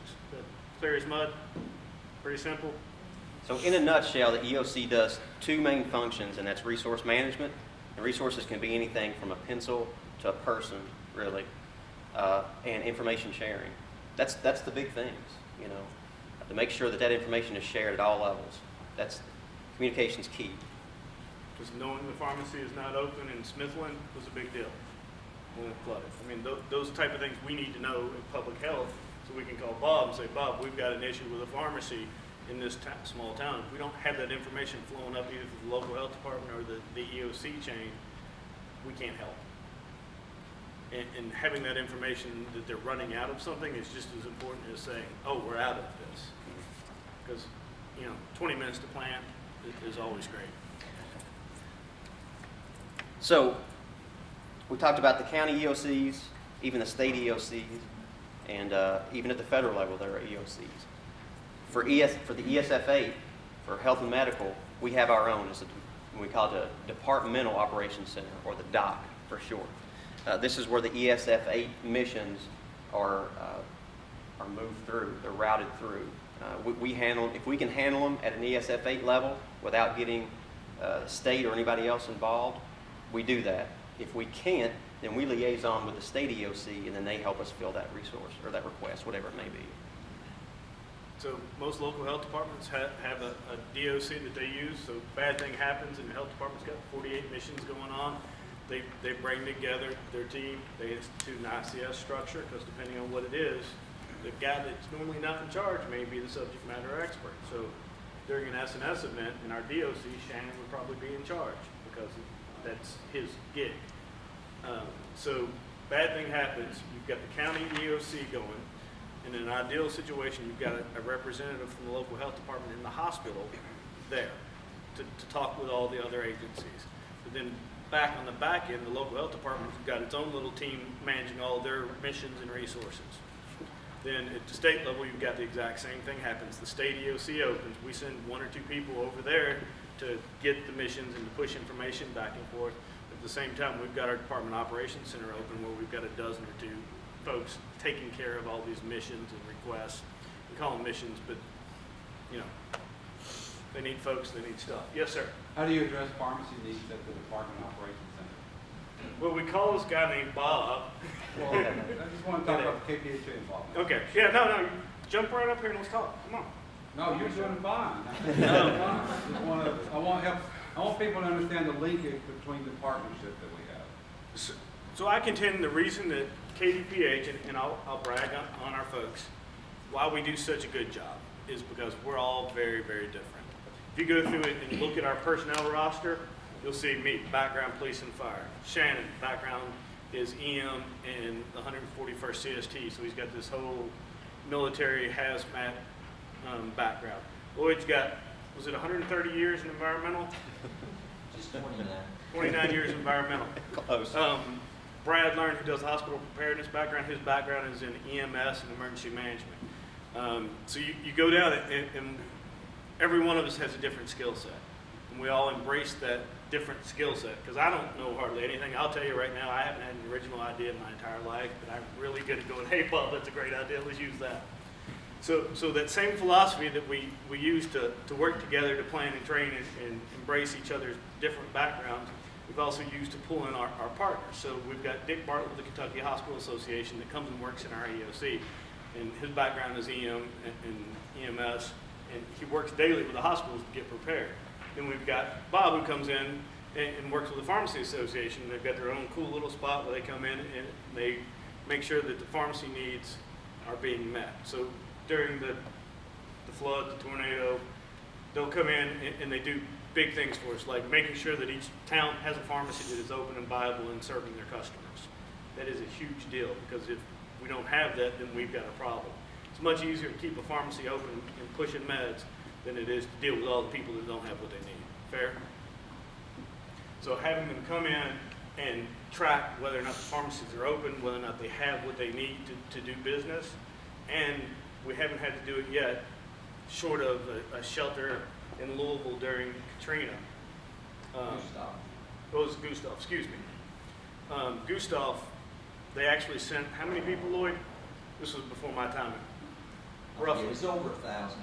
S4: Clear as mud, pretty simple.
S2: So in a nutshell, the EOC does two main functions, and that's resource management. And resources can be anything from a pencil to a person, really, and information sharing. That's the big things, you know, to make sure that that information is shared at all levels. That's communication's key.
S4: Just knowing the pharmacy is not open in Smithland was a big deal when it flooded. I mean, those type of things we need to know in public health, so we can call Bob and say, Bob, we've got an issue with a pharmacy in this small town. If we don't have that information flowing up either through the local health department or the EOC chain, we can't help. And having that information that they're running out of something is just as important as saying, oh, we're out of this. Because, you know, 20 minutes to plan is always great.
S2: So we talked about the county EOCs, even the state EOCs, and even at the federal level there are EOCs. For the ESF8, for health and medical, we have our own. We call it a Departmental Operations Center, or the DOC for short. This is where the ESF8 missions are moved through, they're routed through. If we can handle them at an ESF8 level without getting state or anybody else involved, we do that. If we can't, then we liaison with the state EOC, and then they help us fill that resource or that request, whatever it may be.
S4: So most local health departments have a DOC that they use. So bad thing happens and the health department's got 48 missions going on. They bring together their team. They institute an ICS structure, because depending on what it is, the guy that's normally not in charge may be the subject matter expert. So during an SNS event in our DOC, Shannon would probably be in charge because that's his gig. So bad thing happens, you've got the county EOC going. In an ideal situation, you've got a representative from the local health department in the hospital there to talk with all the other agencies. But then back on the back end, the local health department's got its own little team managing all their missions and resources. Then at the state level, you've got the exact same thing happens. The state EOC opens. We send 1 or 2 people over there to get the missions and to push information back and forth. At the same time, we've got our Department Operations Center open, where we've got a dozen or 2 folks taking care of all these missions and requests. We call them missions, but you know, they need folks, they need stuff. Yes, sir.
S5: How do you address pharmacy needs at the Department Operations Center?
S4: Well, we call this guy named Bob.
S5: Well, I just want to talk about the KPhA involvement.
S4: Okay. Yeah, no, jump right up here and let's talk. Come on.
S5: No, you're doing fine. I want people to understand the linkage between the partnership that we have.
S4: So I contend the reason that KPhA, and I'll brag on our folks, why we do such a good job is because we're all very, very different. If you go through it and look at our personnel roster, you'll see me, background police and fire. Shannon, background is EM and the 141st CST, so he's got this whole military hazmat background. Lloyd's got, was it 130 years in environmental?
S8: Just 29.
S4: 29 years in environmental.
S2: Close.
S4: Brad Learn, who does hospital preparedness background, his background is in EMS and emergency management. So you go down and every one of us has a different skill set. And we all embrace that different skill set, because I don't know hardly anything. I'll tell you right now, I haven't had an original idea in my entire life, but I'm really good at going, hey, Bob, that's a great idea, let's use that. So that same philosophy that we use to work together, to plan and train and embrace each other's different backgrounds, we've also used to pull in our partners. So we've got Dick Bartlett with the Kentucky Hospital Association that comes and works in our EOC. And his background is EM and EMS, and he works daily with the hospitals to get prepared. Then we've got Bob, who comes in and works with the Pharmacy Association. They've got their own cool little spot where they come in and they make sure that the pharmacy needs are being met. So during the flood, the tornado, they'll come in and they do big things for us, like making sure that each town has a pharmacy that is open and viable and serving their customers. That is a huge deal, because if we don't have that, then we've got a problem. It's much easier to keep a pharmacy open and pushing meds than it is to deal with all the people that don't have what they need. Fair? So having them come in and track whether or not the pharmacies are open, whether or not they have what they need to do business, and we haven't had to do it yet, short of a shelter in Louisville during Katrina.
S8: Gustav.
S4: It was Gustav, excuse me. Gustav, they actually sent, how many people, Lloyd? This was before my time. Roughly.
S8: It was over 1,000.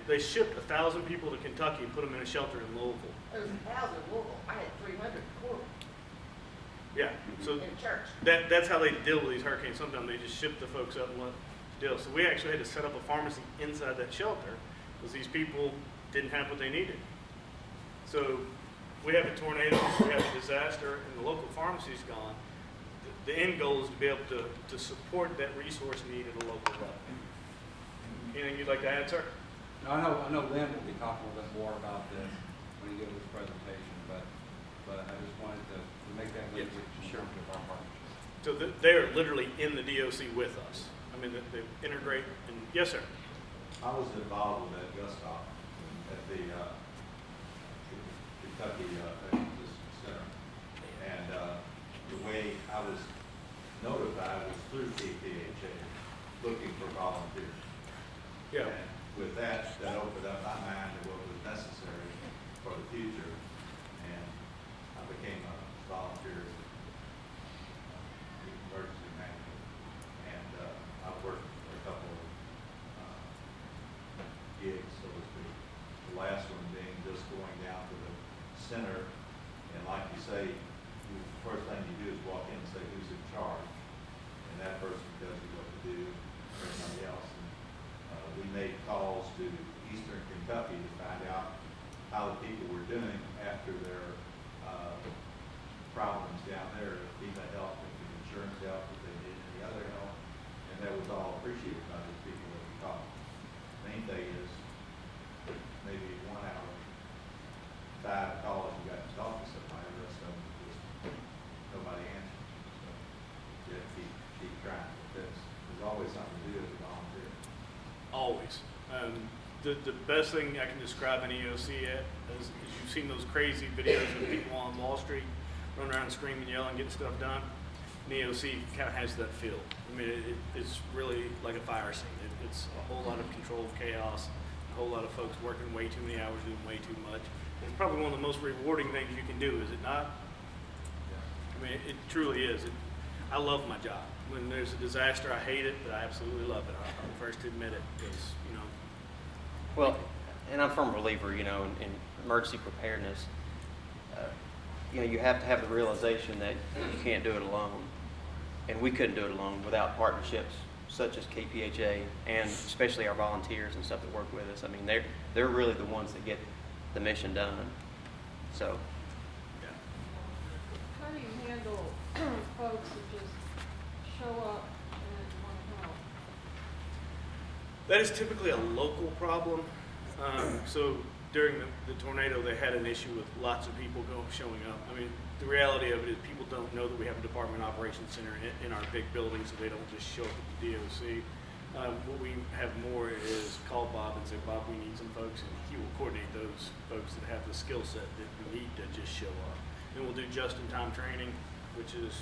S4: They shipped 1,000 people to Kentucky and put them in a shelter in Louisville.
S3: It was 1,000 in Louisville. I had 300 in Corbin,
S4: Yeah, so
S3: in church.
S4: that's how they deal with these hurricanes. Sometimes they just ship the folks up and let deal. So we actually had to set up a pharmacy inside that shelter because these people didn't have what they needed. So we have a tornado, we have a disaster, and the local pharmacy's gone. The end goal is to be able to support that resource need at a local level. Anything you'd like to add, sir?
S5: Now, I know Lynn will be talking a little bit more about this when he gives his presentation, but I just wanted to make that link with
S2: Sure.
S5: our partnership.
S4: So they are literally in the DOC with us. I mean, they integrate, and yes, sir.
S9: I was involved with that Gustav at the Kentucky Veterans Center. And the way I was notified was through KPhA, looking for volunteers.
S4: Yeah.
S9: And with that opened up my mind to what was necessary for the future. And I became a volunteer emergency manager. And I worked for a couple of gigs, so to speak. The last one being just going down to the center, and like you say, the first thing you do is walk in and say who's in charge, and that person tells you what to do, or everybody else. And, we made calls to Eastern Kentucky to find out how the people were doing after their problems down there, if FEMA help, if the insurance help, if they did any other help, and that was all appreciated by the people that we called. Main thing is maybe 1 hour, 5 calls you got to talk to somebody, the rest of them just nobody answers. So you have to keep trying. There's always something to do as a volunteer.
S4: Always. The best thing I can describe an EOC is you've seen those crazy videos of people on Wall Street running around screaming, yelling, getting stuff done. An EOC kind of has that feel. I mean, it's really like a fire scene. It's a whole lot of controlled chaos, a whole lot of folks working way too many hours, doing way too much. It's probably one of the most rewarding things you can do, is it not? I mean, it truly is. I love my job. When there's a disaster, I hate it, but I absolutely love it. I'm the first to admit it, because,
S2: Well, and I'm a firm believer, in emergency preparedness. You have to have the realization that you can't do it alone. And we couldn't do it alone without partnerships such as KPhA and especially our volunteers and stuff that work with us. I mean, they're really the ones that get the mission done. So,
S4: yeah.
S7: How do you handle folks that just show up and want to help?
S4: That is typically a local problem. So during the tornado, they had an issue with lots of people showing up. I mean, the reality of it is people don't know that we have a Department Operations Center in our big building, so they don't just show up at the DOC. What we have more is call Bob and say, Bob, we need some folks, and he will coordinate those folks that have the skill set that we need to just show up. Then we'll do just-in-time training, which is,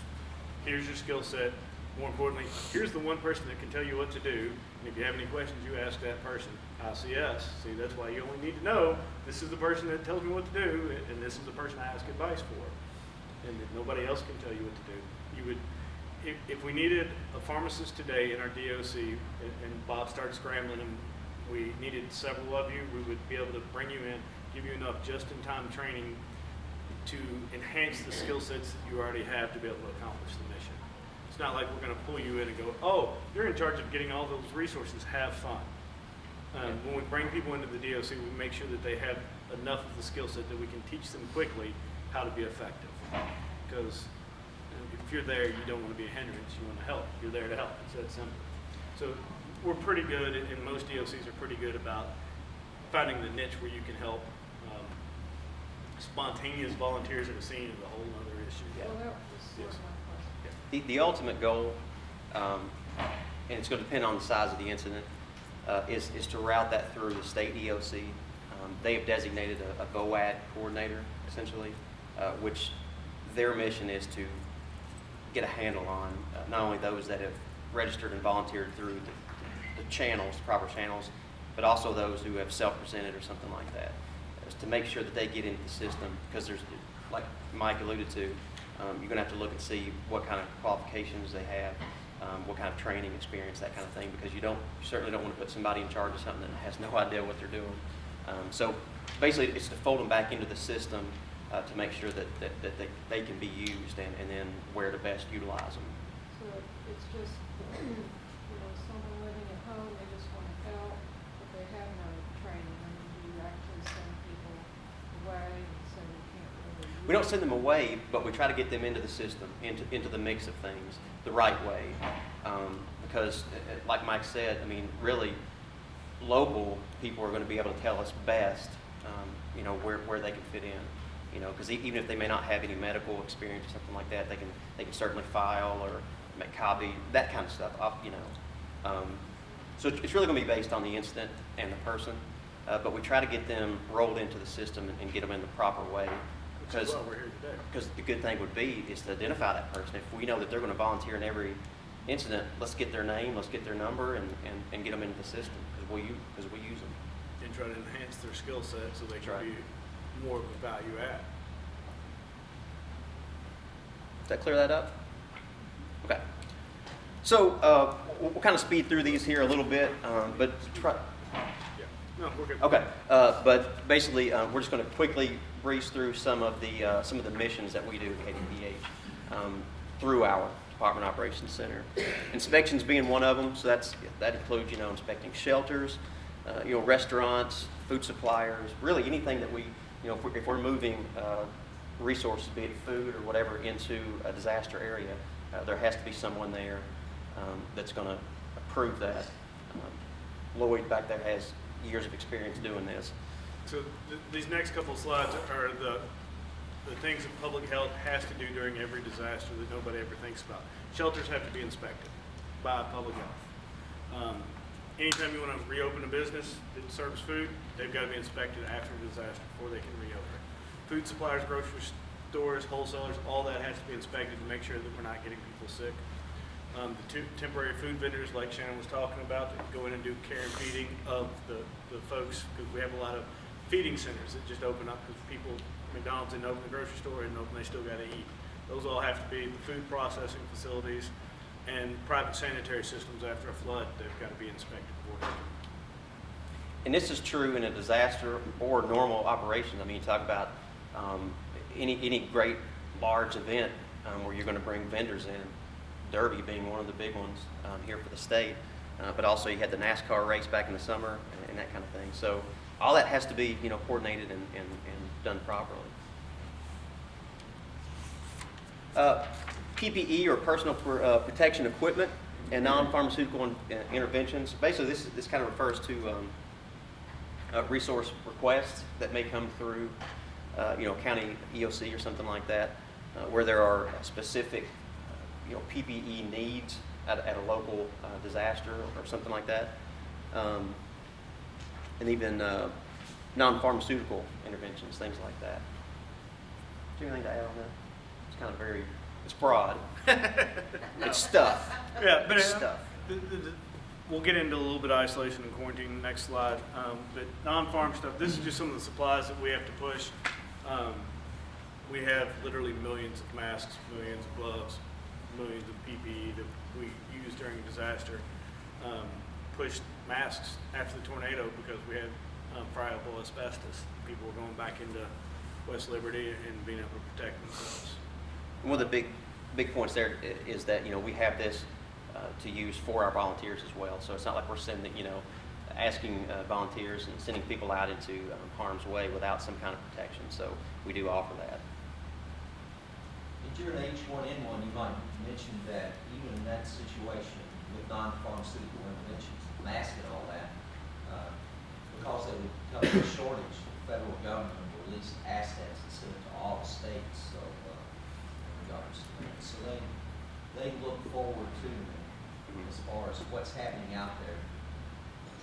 S4: here's your skill set. More importantly, here's the one person that can tell you what to do. And if you have any questions, you ask that person. ICS. See, that's why you only need to know this is the person that tells me what to do, and this is the person I ask advice for. And if nobody else can tell you what to do. You would, if we needed a pharmacist today in our DOC, and Bob started scrambling, and we needed several of you, we would be able to bring you in, give you enough just-in-time training to enhance the skill sets that you already have to be able to accomplish the mission. It's not like we're going to pull you in and go, oh, you're in charge of getting all those resources, have fun. When we bring people into the DOC, we make sure that they have enough of the skill set that we can teach them quickly how to be effective. Because if you're there, you don't want to be a hindrance, you want to help. You're there to help, it's that simple. So we're pretty good, and most DOCs are pretty good about finding the niche where you can help. Spontaneous volunteers at a scene is a whole other issue.
S7: Well, that was sort of my question.
S2: The ultimate goal, and it's going to depend on the size of the incident, is to route that through the state EOC. They have designated a VOAD coordinator, essentially, which their mission is to get a handle on not only those that have registered and volunteered through the channels, proper channels, but also those who have self-presented or something like that, is to make sure that they get into the system, because there's, like Mike alluded to, you're going to have to look and see what kind of qualifications they have, what kind of training experience, that kind of thing, because you certainly don't want to put somebody in charge of something that has no idea what they're doing. So basically, it's to fold them back into the system to make sure that they can be used and then where to best utilize them.
S7: So it's just, someone living at home, they just want to help, but they have no training. I mean, do you actually send people away and say you can't really use
S2: We don't send them away, but we try to get them into the system, into the mix of things, the right way. Because, like Mike said, I mean, really, local people are going to be able to tell us best, where they can fit in. Because even if they may not have any medical experience or something like that, they can certainly file or make copy, that kind of stuff. So it's really going to be based on the incident and the person, but we try to get them rolled into the system and get them in the proper way.
S4: Which is why we're here today.
S2: Because the good thing would be is to identify that person. If we know that they're going to volunteer in every incident, let's get their name, let's get their number, and get them into the system because we use them.
S4: And try to enhance their skill set so they can
S2: right.
S4: be more of a value add.
S2: Does that clear that up? Okay. So we'll kind of speed through these here a little bit, but try.
S4: Yeah. No, we're good.
S2: Okay. But basically, we're just going to quickly breeze through some of the missions that we do at KPhA through our Department Operations Center. Inspections being one of them, so that includes inspecting shelters, restaurants, food suppliers, really anything that we if we're moving resources, be it food or whatever, into a disaster area, there has to be someone there that's going to approve that. Lloyd back there has years of experience doing this.
S4: So these next couple of slides are the things that public health has to do during every disaster that nobody ever thinks about. Shelters have to be inspected by public health. Anytime you want to reopen a business that serves food, they've got to be inspected after a disaster before they can reopen. Food suppliers, grocery stores, wholesalers, all that has to be inspected to make sure that we're not getting people sick. The temporary food vendors, like Shannon was talking about, that go in and do care and feeding of the folks, because we have a lot of feeding centers that just open up because people, McDonald's didn't open the grocery store, and open, they still got to eat. Those all have to be the food processing facilities and private sanitary systems after a flood. They've got to be inspected for.
S2: And this is true in a disaster or normal operation. I mean, you talk about any great large event where you're going to bring vendors in, Derby being one of the big ones here for the state, but also you had the NASCAR race back in the summer and that kind of thing. So all that has to be coordinated and done properly. PPE or personal protection equipment and non-pharmaceutical interventions. Basically, this kind of refers to resource requests that may come through, county EOC or something like that, where there are specific, PPE needs at a local disaster or something like that, and even non-pharmaceutical interventions, things like that. Do you have anything to add on that? It's kind of it's broad. It's stuff.
S4: Yeah, but
S2: It's stuff.
S4: We'll get into a little bit of isolation and quarantine next slide. But non-farm stuff, this is just some of the supplies that we have to push. We have literally millions of masks, millions of gloves, millions of PPE that we use during a disaster. Pushed masks after the tornado because we had friable asbestos. People were going back into West Liberty and being able to protect themselves.
S2: One of the big points there is that we have this to use for our volunteers as well. So it's not like we're sending asking volunteers and sending people out into harm's way without some kind of protection. So we do offer that.
S8: During H1N1, you might mention that even in that situation with non-pharmaceutical interventions, mask and all that, because they would come to a shortage, the federal government will release assets and send it to all the states of in regards to that. So they look forward to as far as what's happening out there,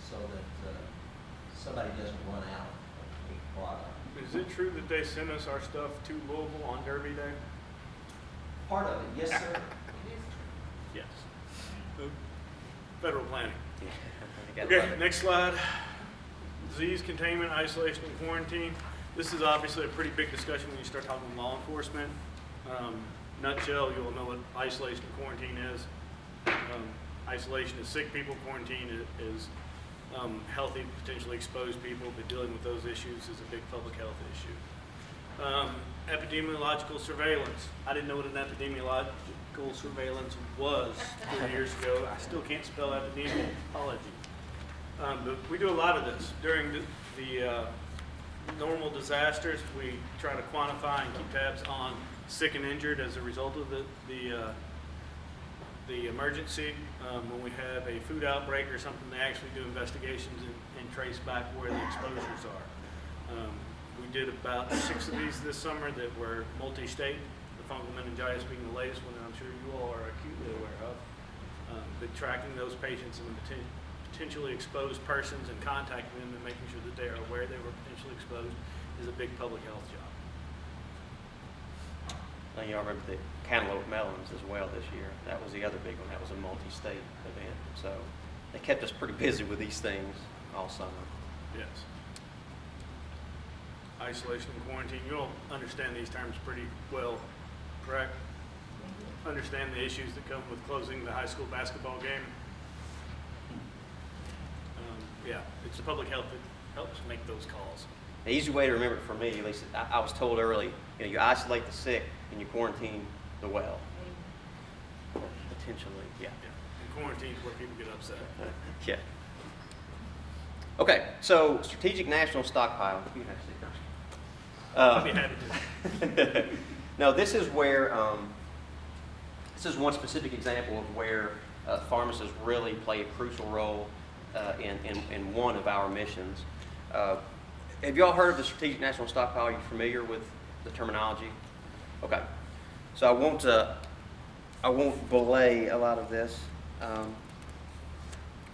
S8: so that somebody doesn't run out of a product.
S4: Is it true that they send us our stuff to Louisville on Derby Day?
S8: Part of it, yes, sir.
S3: It is true.
S4: Yes. Federal planning.
S2: I got
S4: Okay,
S2: it.
S4: next slide. Disease containment, isolation, and quarantine. This is obviously a pretty big discussion when you start talking law enforcement. Nutshell, you'll know what isolation and quarantine is. Isolation is sick people, quarantine is healthy, potentially exposed people, but dealing with those issues is a big public health issue. Epidemiological surveillance. I didn't know what an epidemiological surveillance was 3 years ago. I still can't spell epidemiology. But we do a lot of this. During the normal disasters, we try to quantify and keep tabs on sick and injured as a result of the emergency. When we have a food outbreak or something, they actually do investigations and trace back where the exposures are. We did about 6 of these this summer that were multi-state, the fungal meningitis being the latest one that I'm sure you all are acutely aware of. But tracking those patients and potentially exposed persons and contacting them and making sure that they are aware they were potentially exposed is a big public health job.
S2: Now, y'all remember the cantaloupe melons as well this year. That was the other big one. That was a multi-state event. So they kept us pretty busy with these things all summer.
S4: Yes. Isolation and quarantine. You'll understand these terms pretty well, correct? Understand the issues that come with closing the high school basketball game. Yeah, it's the public health that helps make those calls.
S2: The easy way to remember it for me, at least I was told early, you isolate the sick and you quarantine the well. Potentially, yeah.
S4: And quarantine is where people get upset.
S2: Yeah. Okay, so strategic national stockpile. You can have a seat.
S4: I'd be happy to.
S2: No, this is where, this is one specific example of where pharmacists really play a crucial role in one of our missions. Have you all heard of the strategic national stockpile? Are you familiar with the terminology? Okay, so I won't belay a lot of this,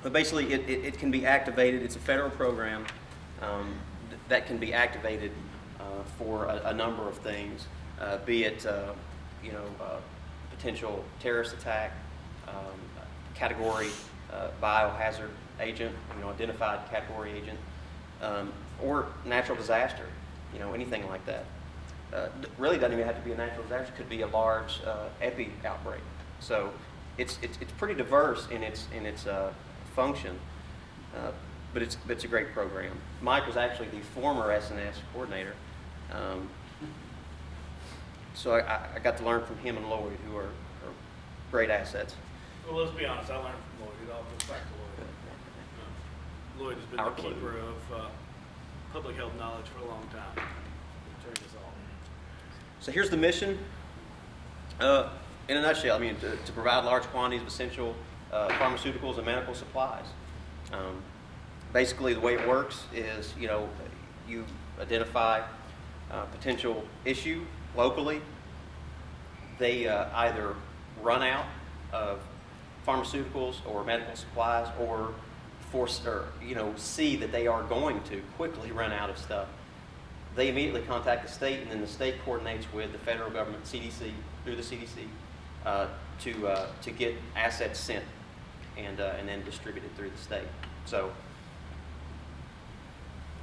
S2: but basically it can be activated. It's a federal program that can be activated for a number of things, be it potential terrorist attack, category biohazard agent, identified category agent, or natural disaster, anything like that. Really doesn't even have to be a natural disaster. It could be a large epi outbreak. So it's pretty diverse in its function, but it's a great program. Mike was actually the former SNS coordinator, so I got to learn from him and Lloyd, who are great assets.
S4: Well, let's be honest, I learned from Lloyd. It all goes back to Lloyd. Lloyd has been
S2: Our
S4: the keeper of public health knowledge for a long time. Turned us all.
S2: So here's the mission. In a nutshell, to provide large quantities of essential pharmaceuticals and medical supplies. Basically, the way it works is, you identify a potential issue locally. They either run out of pharmaceuticals or medical supplies, or see that they are going to quickly run out of stuff. They immediately contact the state, and then the state coordinates with the federal government, CDC, through the CDC, to get assets sent and then distributed through the state. So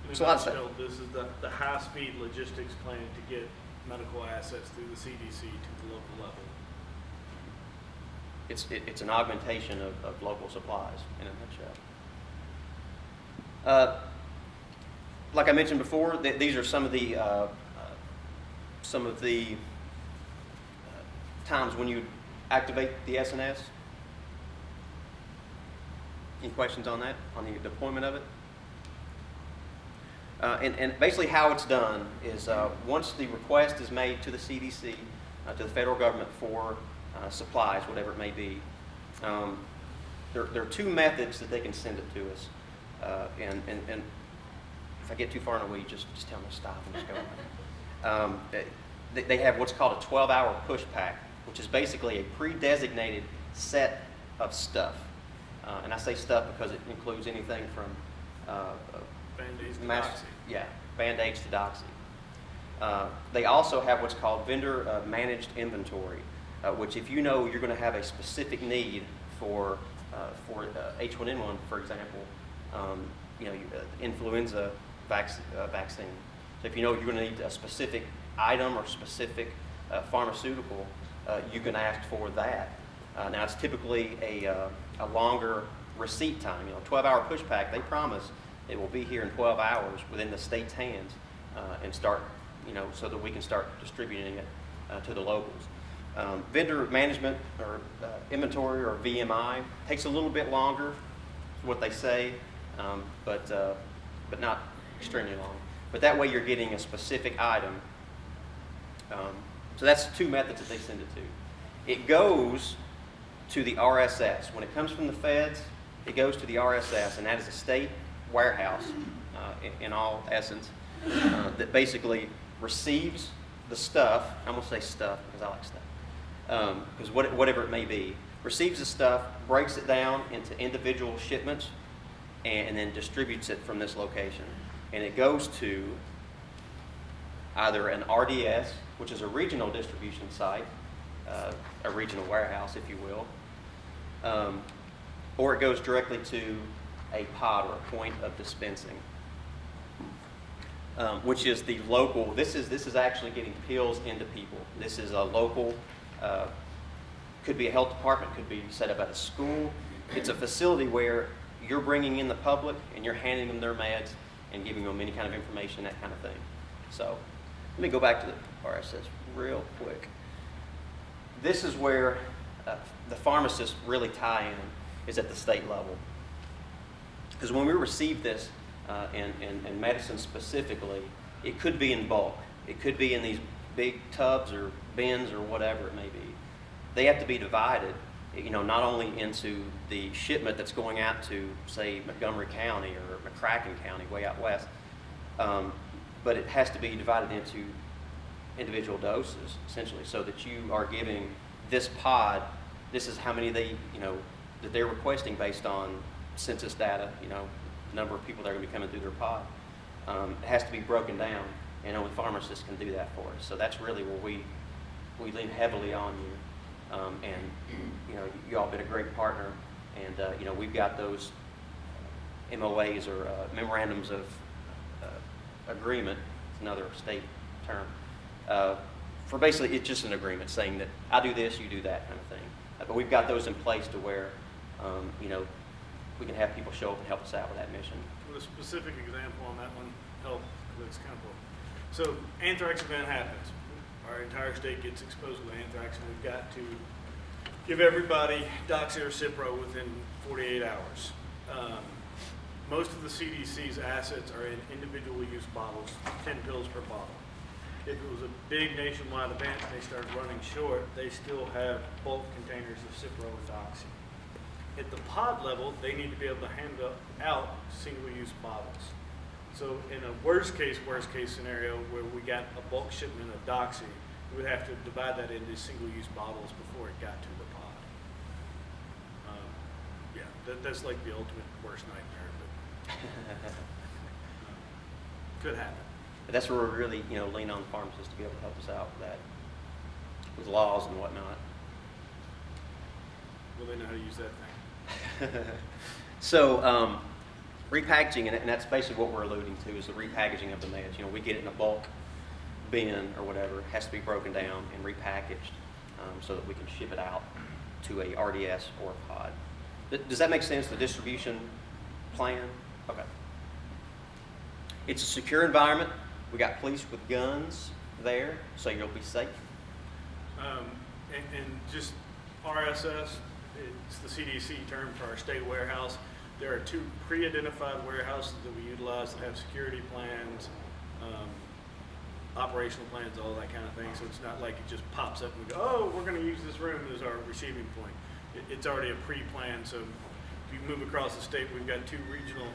S2: it's a lot of stuff.
S4: This is the high-speed logistics plan to get medical assets through the CDC to the local level.
S2: It's an augmentation of local supplies in a nutshell. Like I mentioned before, these are some of the times when you activate the SNS. Any questions on that, on the deployment of it? And basically how it's done is once the request is made to the CDC, to the federal government for supplies, whatever it may be. There are two methods that they can send it to us, and if I get too far in the weeds, just tell me to stop and just go. They have what's called a 12-hour push pack, which is basically a pre-designated set of stuff. And I say stuff because it includes anything from
S4: Band-Aids to Doxy.
S2: Yeah, Band-Aids to Doxy. They also have what's called vendor managed inventory, which if you know you're going to have a specific need for H1N1, for example, influenza vaccine. So if you know you're going to need a specific item or specific pharmaceutical, you can ask for that. Now it's typically a longer receipt time. 12-hour push pack. They promise it will be here in 12 hours within the state's hands, and start, so that we can start distributing it to the locals. Vendor management or inventory or VMI takes a little bit longer, is what they say, but not extremely long. But that way you're getting a specific item. So that's two methods that they send it to. It goes to the RSS. When it comes from the feds, it goes to the RSS, and that is a state warehouse, in all essence, that basically receives the stuff. I'm going to say stuff because I like stuff. Because whatever it may be, receives the stuff, breaks it down into individual shipments, and then distributes it from this location. And it goes to either an RDS, which is a regional distribution site, a regional warehouse, if you will, or it goes directly to a pod or a point of dispensing, which is the local. This is actually getting pills into people. This is a local, could be a health department, could be set up at a school. It's a facility where you're bringing in the public and you're handing them their meds and giving them any kind of information, that kind of thing. So let me go back to the RSS real quick. This is where the pharmacists really tie in, is at the state level. Because when we receive this, in medicine specifically, it could be in bulk. It could be in these big tubs or bins or whatever it may be. They have to be divided, not only into the shipment that's going out to, say, Montgomery County or McCracken County, way out west, but it has to be divided into individual doses, essentially, so that you are giving this pod, this is how many that they're requesting based on census data, number of people that are going to be coming through their pod. It has to be broken down, and only pharmacists can do that for us. So that's really where we lean heavily on you, and you all been a great partner, and we've got those MOAs or memorandums of agreement. It's another state term. For basically, it's just an agreement saying that I do this, you do that kind of thing. But we've got those in place to where, we can have people show up and help us out with that mission.
S4: With a specific example on that one, help, because it's kind of cool. So anthrax event happens. Our entire state gets exposed to anthrax, and we've got to give everybody Doxy or Cipro within 48 hours. Most of the CDC's assets are in individual use bottles, 10 pills per bottle. If it was a big nationwide event and they started running short, they still have bulk containers of Cipro and Doxy. At the pod level, they need to be able to hand out single-use bottles. So in a worst case scenario where we got a bulk shipment of Doxy, we would have to divide that into single-use bottles before it got to the pod. That's like the ultimate worst nightmare, but could happen.
S2: But that's where we really, lean on the pharmacists to be able to help us out with that, with laws and whatnot.
S4: Will they know how to use that thing?
S2: So, repackaging, and that's basically what we're alluding to, is the repackaging of the meds. We get it in a bulk bin or whatever, it has to be broken down and repackaged so that we can ship it out to a RDS or a pod. Does that make sense, the distribution plan? Okay. It's a secure environment. We got police with guns there, so you'll be safe.
S4: And just RSS, it's the CDC term for our state warehouse. There are 2 pre-identified warehouses that we utilize that have security plans operational plans, all that kind of thing. So it's not like it just pops up and we go, oh, we're going to use this room as our receiving point. It's already a pre-plan. So if you move across the state, we've got 2 regional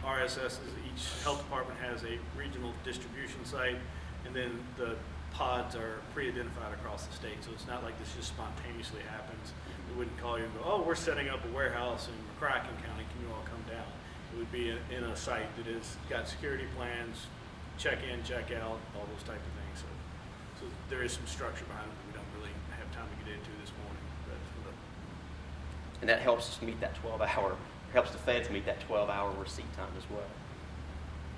S4: RSSs. Each health department has a regional distribution site, and then the pods are pre-identified across the state. So it's not like this just spontaneously happens. We wouldn't call you and go, oh, we're setting up a warehouse in McCracken County. Can you all come down? It would be in a site that is got security plans, check in, check out, all those type of things. So there is some structure behind it that we don't really have time to get into this morning. But
S2: And that helps us meet that 12-hour, helps the feds meet that 12-hour receipt time as well.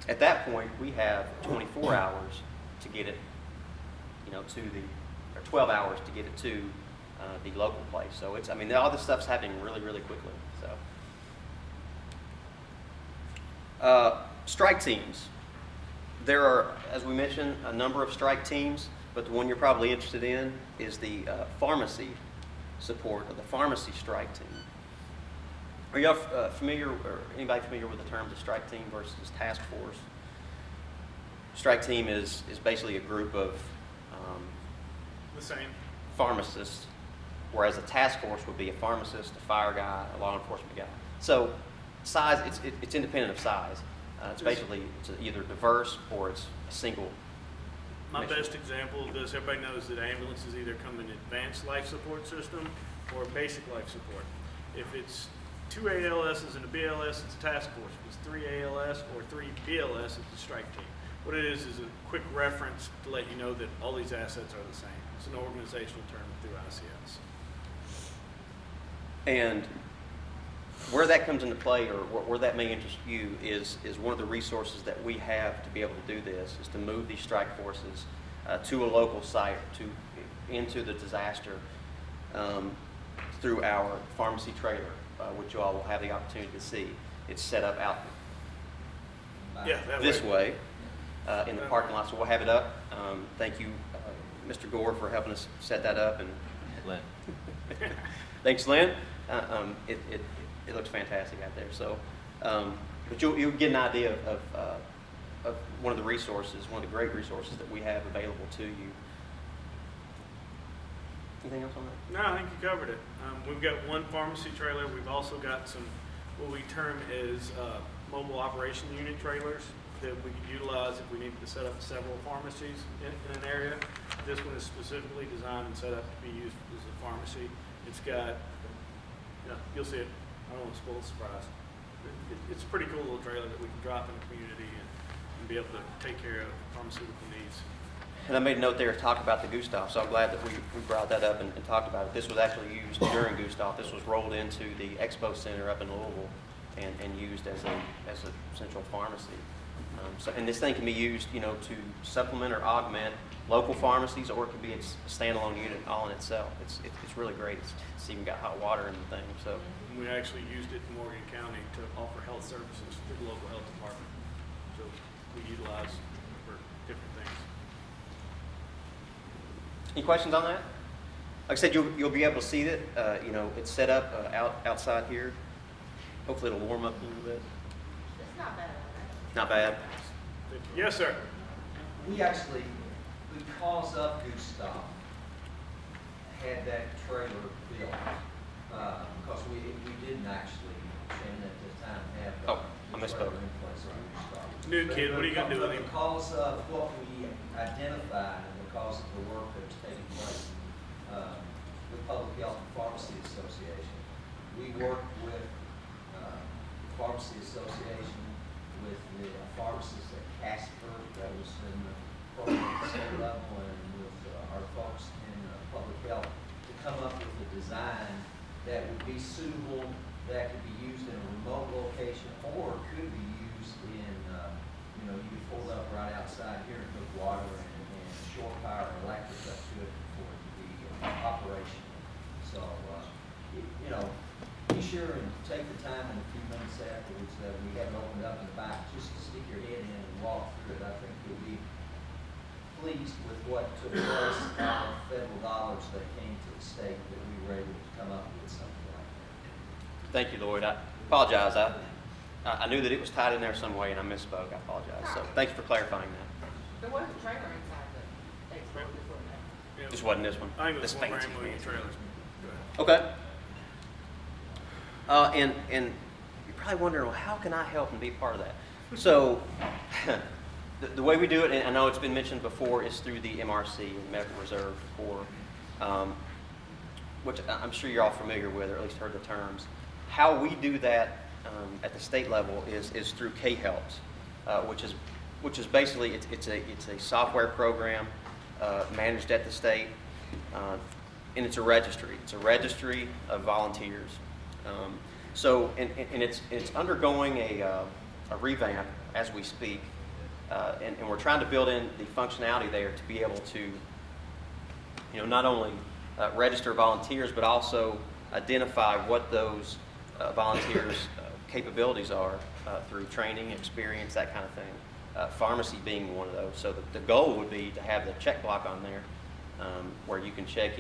S2: At that point, we have 24 hours to get it, to the, or 12 hours to get it to the local place. So it's, I mean, all this stuff's happening really, really quickly. So, strike teams. There are, as we mentioned, a number of strike teams, but the one you're probably interested in is the pharmacy support of the pharmacy strike team. Are y'all familiar, or anybody familiar with the terms of strike team versus task force? Strike team is basically a group of
S4: the same.
S2: pharmacists, whereas a task force would be a pharmacist, a fire guy, a law enforcement guy. So size, it's independent of size. It's basically it's either diverse or it's a single.
S4: My
S2: mission.
S4: best example of this, everybody knows that ambulances either come in advanced life support system or basic life support. If it's 2 ALSs and a BLS, it's a task force. If it's 3 ALS or 3 BLS, it's a strike team. What it is a quick reference to let you know that all these assets are the same. It's an organizational term through ICS.
S2: And where that comes into play, or where that may interest you, is one of the resources that we have to be able to do this, is to move these strike forces to a local site, into the disaster, through our pharmacy trailer, which you all will have the opportunity to see. It's set up out
S4: Yeah, that
S2: this way in the parking lot, so we'll have it up. Thank you, Mr. Gore, for helping us set that up. And
S1: Lynn.
S2: thanks, Lynn. It looks fantastic out there. So, but you'll get an idea of one of the resources, one of the great resources that we have available to you. Anything else on that?
S4: No, I think you covered it. We've got 1 pharmacy trailer. We've also got some, what we term as mobile operation unit trailers that we could utilize if we needed to set up several pharmacies in an area. This one is specifically designed and set up to be used as a pharmacy. It's got, you'll see it. I don't want to spoil the surprise. It's a pretty cool little trailer that we can drop in the community and be able to take care of pharmaceutical needs.
S2: And I made a note there to talk about the Gustav, so I'm glad that we brought that up and talked about it. This was actually used during Gustav. This was rolled into the Expo Center up in Louisville and used as a central pharmacy. And this thing can be used, to supplement or augment local pharmacies, or it can be a standalone unit all in itself. It's really great. It's even got hot water in the thing. So
S4: We actually used it in Morgan County to offer health services to the local health department. So we utilize for different things.
S2: any questions on that? Like I said, you'll be able to see it. It's set up outside here. Hopefully it'll warm up a little bit.
S3: It's not bad.
S2: Not bad.
S4: Yes, sir.
S8: We actually, because of Gustav, had that trailer built, because we didn't actually, Shannon, at the time, have
S2: Oh, I
S8: the
S2: misspoke.
S8: trailer in place for Gustav.
S4: New kid, what are you gonna do with him?
S8: Because of what we identified and because of the work that was taking place with Public Health and Pharmacy Association, we worked with Pharmacy Association, with the pharmacists at Casper, that was in the program at the state level, and with our folks in Public Health, to come up with a design that would be suitable, that could be used in a remote location, or could be used in, you could pull it up right outside here and hook water and shore power or electric up to it for it to be operational. So, be sure and take the time in a few minutes afterwards that we have it opened up in the back, just to stick your head in and walk through it. I think you'll be pleased with what took place out of federal dollars that came to the state, that we were able to come up with something like that.
S2: Thank you, Lloyd. I apologize. I knew that it was tied in there some way, and I misspoke. I apologize. So thanks for clarifying that.
S3: There was a trailer inside the expo before that.
S4: Yeah,
S2: This wasn't this one?
S4: I think it was
S2: This
S4: one
S2: fancy,
S4: brand moving
S2: fancy.
S4: trailers. Go ahead.
S2: Okay. And you're probably wondering, well, how can I help and be part of that? So, the way we do it, and I know it's been mentioned before, is through the MRC, the Medical Reserve Corps, which I'm sure you're all familiar with, or at least heard the terms. How we do that at the state level is through KPhA, which is basically it's a software program managed at the state, and it's a registry. It's a registry of volunteers. So it's undergoing a revamp as we speak, and we're trying to build in the functionality there to be able to, not only register volunteers, but also identify what those volunteers' capabilities are through training, experience, that kind of thing. Pharmacy being one of those. So the goal would be to have the check block on there where you can check,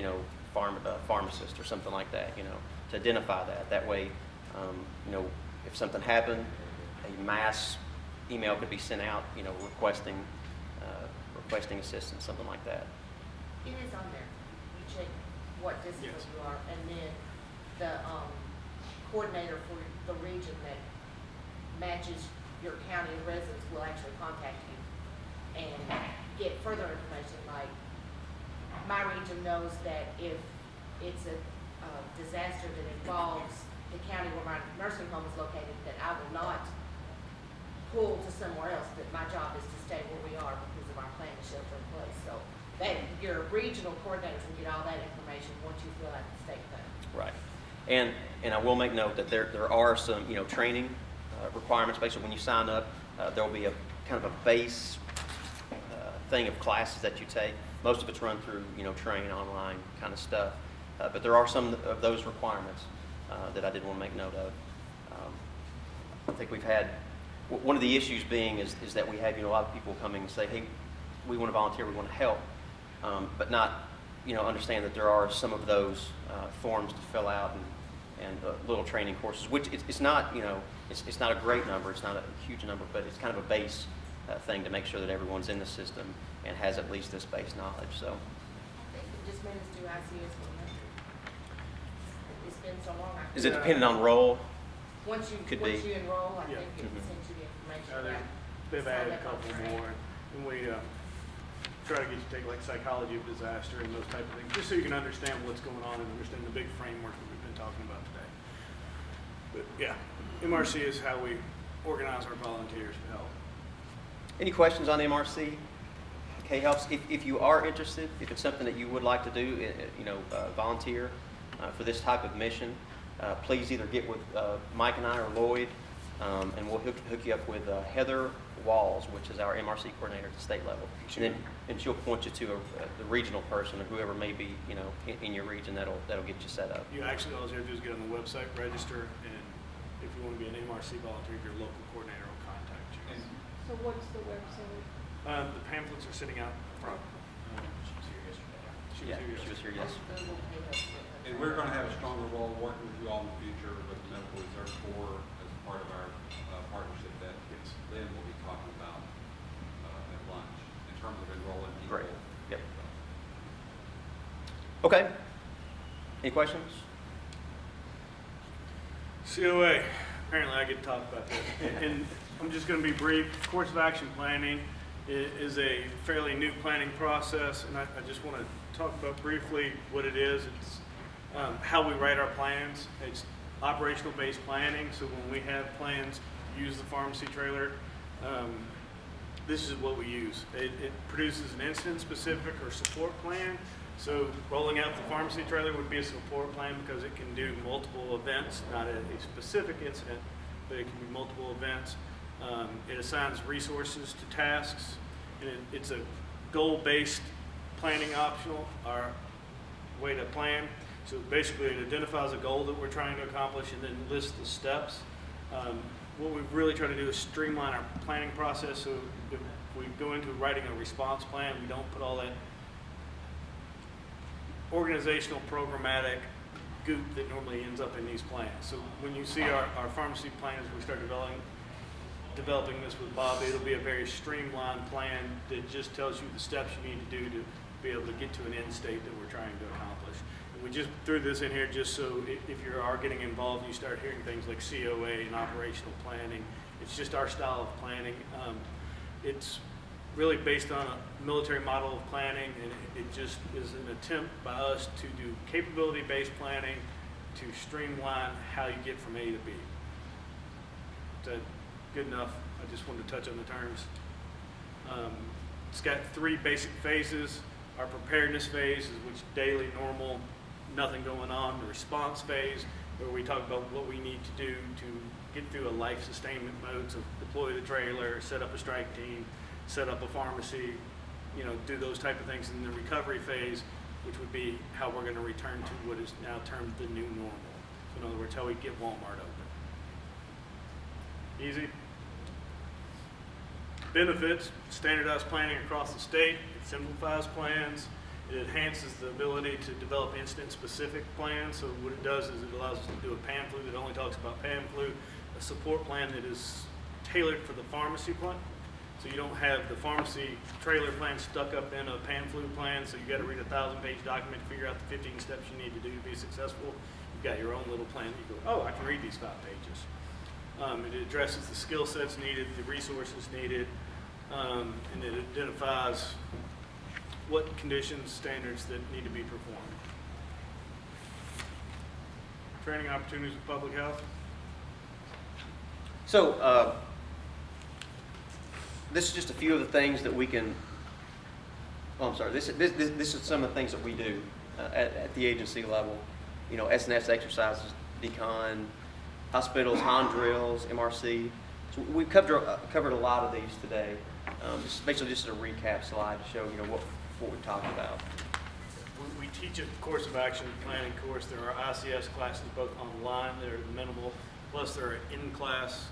S2: pharmacist or something like that, to identify that. That way, if something happened, a mass email could be sent out, requesting assistance, something like that.
S3: It is on there. You check what discipline
S4: Yes.
S3: you are, and then the coordinator for the region that matches your county residents will actually contact you and get further information. Like, my region knows that if it's a disaster that involves the county where my nursing home is located, that I will not pull to somewhere else, that my job is to stay where we are because of our plan to shelter in place. So that your regional coordinators will get all that information once you fill out the state plan.
S2: Right. And I will make note that there are some, training requirements. Basically, when you sign up, there will be a kind of a base thing of classes that you take. Most of it's run through, train online kind of stuff. But there are some of those requirements that I did want to make note of. I think we've had, one of the issues being is that we have, a lot of people coming and say, hey, we want to volunteer, we want to help, but not, understand that there are some of those forms to fill out and little training courses, which it's not, it's not a great number, it's not a huge number, but it's kind of a base thing to make sure that everyone's in the system and has at least this base knowledge. So,
S3: I think we just managed to do ICS 100. It's been so long.
S2: is it dependent on role?
S3: Once you
S2: Could
S3: once
S2: be.
S3: you enroll, I
S4: Yeah.
S3: think it
S2: Mhm.
S3: sends you the information.
S4: They've
S3: about
S4: added a
S3: sign up on
S4: couple
S3: training.
S4: more, and we try to get you to take like psychology of disaster and those type of things, just so you can understand what's going on and understand the big framework that we've been talking about today. But yeah, MRC is how we organize our volunteers to help.
S2: Any questions on MRC? K-Helps. If you are interested, if it's something that you would like to do, volunteer for this type of mission, please either get with Mike and I or Lloyd, and we'll hook you up with Heather Walls, which is our MRC coordinator at the state level. And she'll point you to the regional person or whoever may be, in your region that'll get you set up.
S4: You actually, all you have to do is get on the website, register, and if you want to be an MRC volunteer, your local coordinator will contact you.
S7: So what's the website?
S4: The pamphlets are sitting out front. She was here yesterday. She was
S2: Yeah,
S4: here
S2: she was
S4: yesterday.
S2: here, yes.
S3: Google Pay Help.
S5: And we're gonna have a stronger role working with you all in the future with the Medical Reserve Corps as part of our partnership that Lynn will be talking about at lunch in terms of enrolling people.
S2: Great. Yep. Okay. Any questions?
S4: COA, apparently I get to talk about this. And I'm just going to be brief. Course of action planning is a fairly new planning process, and I just want to talk about briefly what it is. It's how we write our plans. It's operational based planning, so when we have plans, use the pharmacy trailer, this is what we use. It produces an incident specific or support plan. So rolling out the pharmacy trailer would be a support plan because it can do multiple events, not a specific incident, but it can be multiple events. It assigns resources to tasks, and it's a goal-based planning optional, our way to plan. So basically it identifies a goal that we're trying to accomplish and then lists the steps. What we really try to do is streamline our planning process, so if we go into writing a response plan, we don't put all that organizational programmatic goop that normally ends up in these plans. So when you see our pharmacy plans we start developing, developing this with Bob, it'll be a very streamlined plan that just tells you the steps you need to do to be able to get to an end state that we're trying to accomplish. And we just threw this in here just so if you are getting involved, you start hearing things like COA and operational planning. It's just our style of planning. It's really based on a military model of planning, and it just is an attempt by us to do capability-based planning to streamline how you get from A to B. Is that good enough? I just wanted to touch on the terms. It's got 3 basic phases. Our preparedness phase is which daily, normal, nothing going on. The response phase, where we talk about what we need to do to get through a life sustainment mode, so deploy the trailer, set up a strike team, set up a pharmacy, you know, do those type of things. And the recovery phase, which would be how we're going to return to what is now termed the new normal. So in other words, how we get Walmart open. Easy. Benefits: standardized planning across the state. It simplifies plans. It enhances the ability to develop incident-specific plans. So what it does is it allows us to do a PAM flu that only talks about PAM flu, a support plan that is tailored for the pharmacy plan. So you don't have the pharmacy trailer plan stuck up in a PAM flu plan, so you got to read a 1,000-page document to figure out the 15 steps you need to do to be successful. You've got your own little plan. You go, oh, I can read these 5 pages. It addresses the skill sets needed, the resources needed, and it identifies what conditions, standards that need to be performed. Training opportunities with public health.
S2: So this is just a few of the things that we can. Oh, I'm sorry. This is some of the things that we do at the agency level. You know, S&S exercises, decon, hospitals, HON drills, MRC. So we've covered a lot of these today. This is basically just a recap slide to show what we talked about.
S4: We teach a course of action planning course. There are ICS classes both online that are minimal, plus there are in-class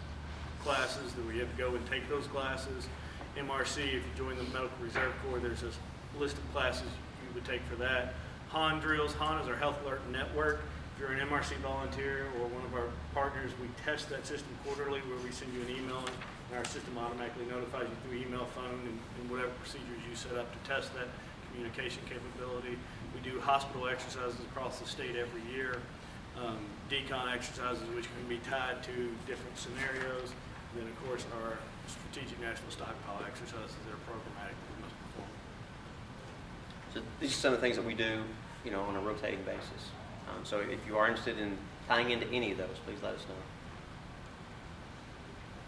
S4: classes that we have to go and take those classes. MRC, if you join the Medical Reserve Corps, there's a list of classes you would take for that. HON drills. HON is our Health Alert Network. If you're an MRC volunteer or one of our partners, we test that system quarterly where we send you an email and our system automatically notifies you through email, phone, and whatever procedures you set up to test that communication capability. We do hospital exercises across the state every year. Decon exercises, which can be tied to different scenarios. And then, of course, our strategic national stockpile exercises that are programmatic that we must perform.
S2: So these are some of the things that we do, you know, on a rotating basis. So if you are interested in tying into any of those, please let us know.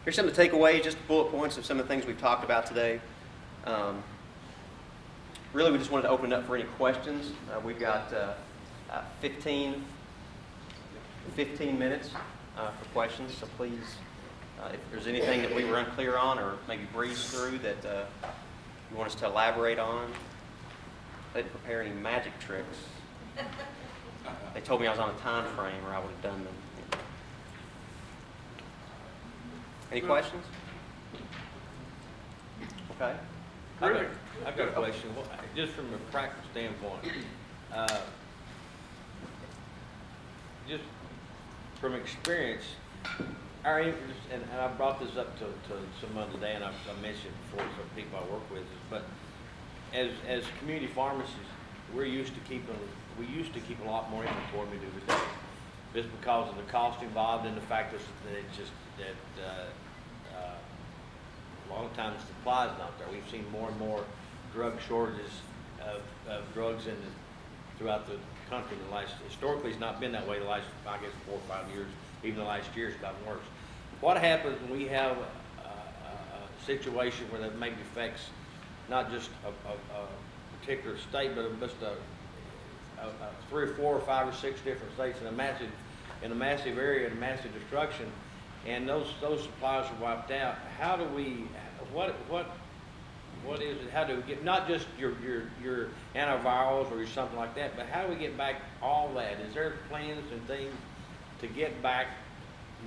S2: Here's some of the takeaways, just bullet points of some of the things we've talked about today. Really, we just wanted to open it up for any questions. We've got 15 minutes for questions, so please, if there's anything that we were unclear on or maybe breeze through that you want us to elaborate on, I didn't prepare any magic tricks. They told me I was on a time frame or I would have done them. Any questions? Okay.
S10: I've got a question. Well, just from a practical standpoint, just from experience, our interest, and I brought this up to someone today, and I mentioned it before to some people I work with, but as community pharmacists, we used to keep a lot more inventory than we do today, just because of the cost involved and the fact that a lot of times the supply is not there. We've seen more and more drug shortages of drugs throughout the country. Historically, it's not been that way the last, I guess, 4 or 5 years. Even the last year, it's gotten worse. What happens when we have a situation where that maybe affects not just a particular state, but just 3 or 4 or 5 or 6 different states in a massive area, and massive destruction, and those supplies are wiped out? How do we? What is it? How do we get not just your antivirals or something like that, but how do we get back all that? Is there plans and things to get back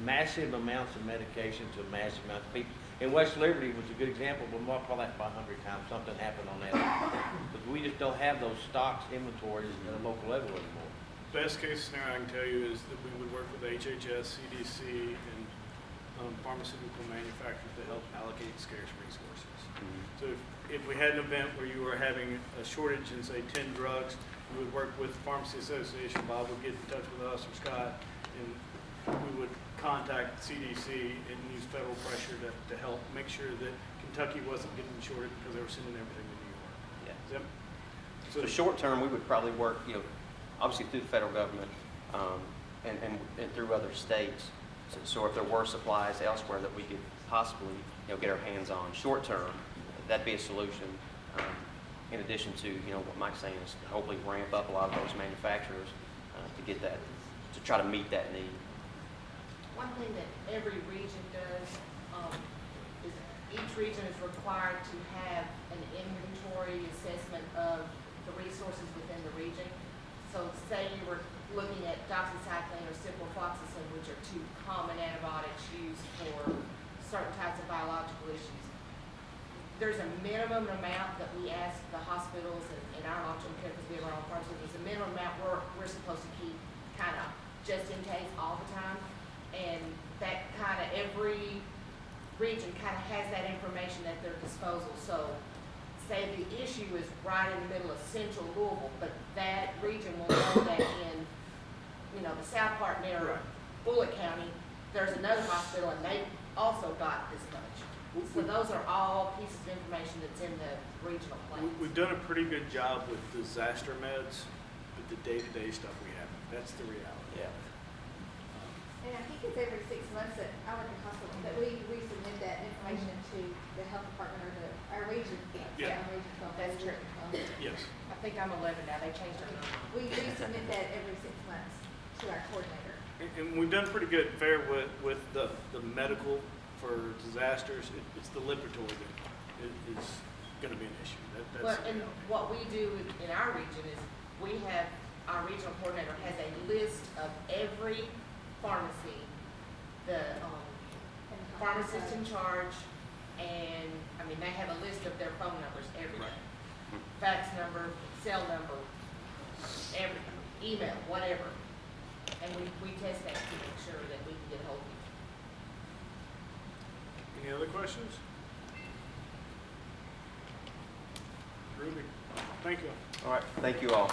S10: massive amounts of medication to massive amounts of people? And West Liberty was a good example. We'll multiply that by 100 times. Something happened on that. But we just don't have those stocks, inventories at a local level anymore.
S4: Best case scenario I can tell you is that we would work with HHS, CDC, and pharmaceutical manufacturers to help allocate scarce resources.
S2: Mhm.
S4: So if we had an event where you were having a shortage in, say, 10 drugs, we would work with Pharmacy Association, Bob would get in touch with us or Scott, and we would contact CDC and use federal pressure to help make sure that Kentucky wasn't getting shorted because they were sending everything to New York.
S2: Yeah.
S4: Is that-
S2: So short term, we would probably work, obviously through the federal government, and through other states. So if there were supplies elsewhere that we could possibly, get our hands on, short term, that'd be a solution. In addition to, what Mike's saying is to hopefully ramp up a lot of those manufacturers to get that, to try to meet that need.
S3: One thing that every region does, is each region is required to have an inventory assessment of the resources within the region. So say you were looking at doxycycline or ciprofloxacin, which are two common antibiotics used for certain types of biological issues. There's a minimum amount that we ask the hospitals and our long-term care, because we have our own pharmacy, there's a minimum amount we're supposed to keep kind of just in case all the time. And that kind of, every region kind of has that information at their disposal. So say the issue is right in the middle of central Louisville, but that region will know that in, the south part near
S4: Right.
S3: Bullitt County, there's another hospital and they also got this much. So those are all pieces of information that's in the regional plans.
S4: We've done a pretty good job with disaster meds, but the day-to-day stuff we haven't. That's the reality.
S2: Yeah.
S11: And I think it's every 6 months that I work in hospital, that we submit that information to the health department or our region.
S4: Yeah.
S11: Our region.
S3: That's true.
S4: Yes.
S3: I think I'm 11 now, they changed their number.
S11: We submit that every 6 months to our coordinator.
S4: And we've done pretty good fare with the medical for disasters. It's the laboratory that is going to be an issue. That's
S3: Well,
S4: the
S3: and
S4: reality.
S3: what we do in our region is we have, our regional coordinator has a list of every pharmacy, the pharmacist in charge, and, they have a list of their phone numbers, everything. Fax number, cell number, everything, email, whatever. And we test that to make sure that we can get hold of you.
S4: Any other questions? Ruby, thank you.
S2: All right, thank you all.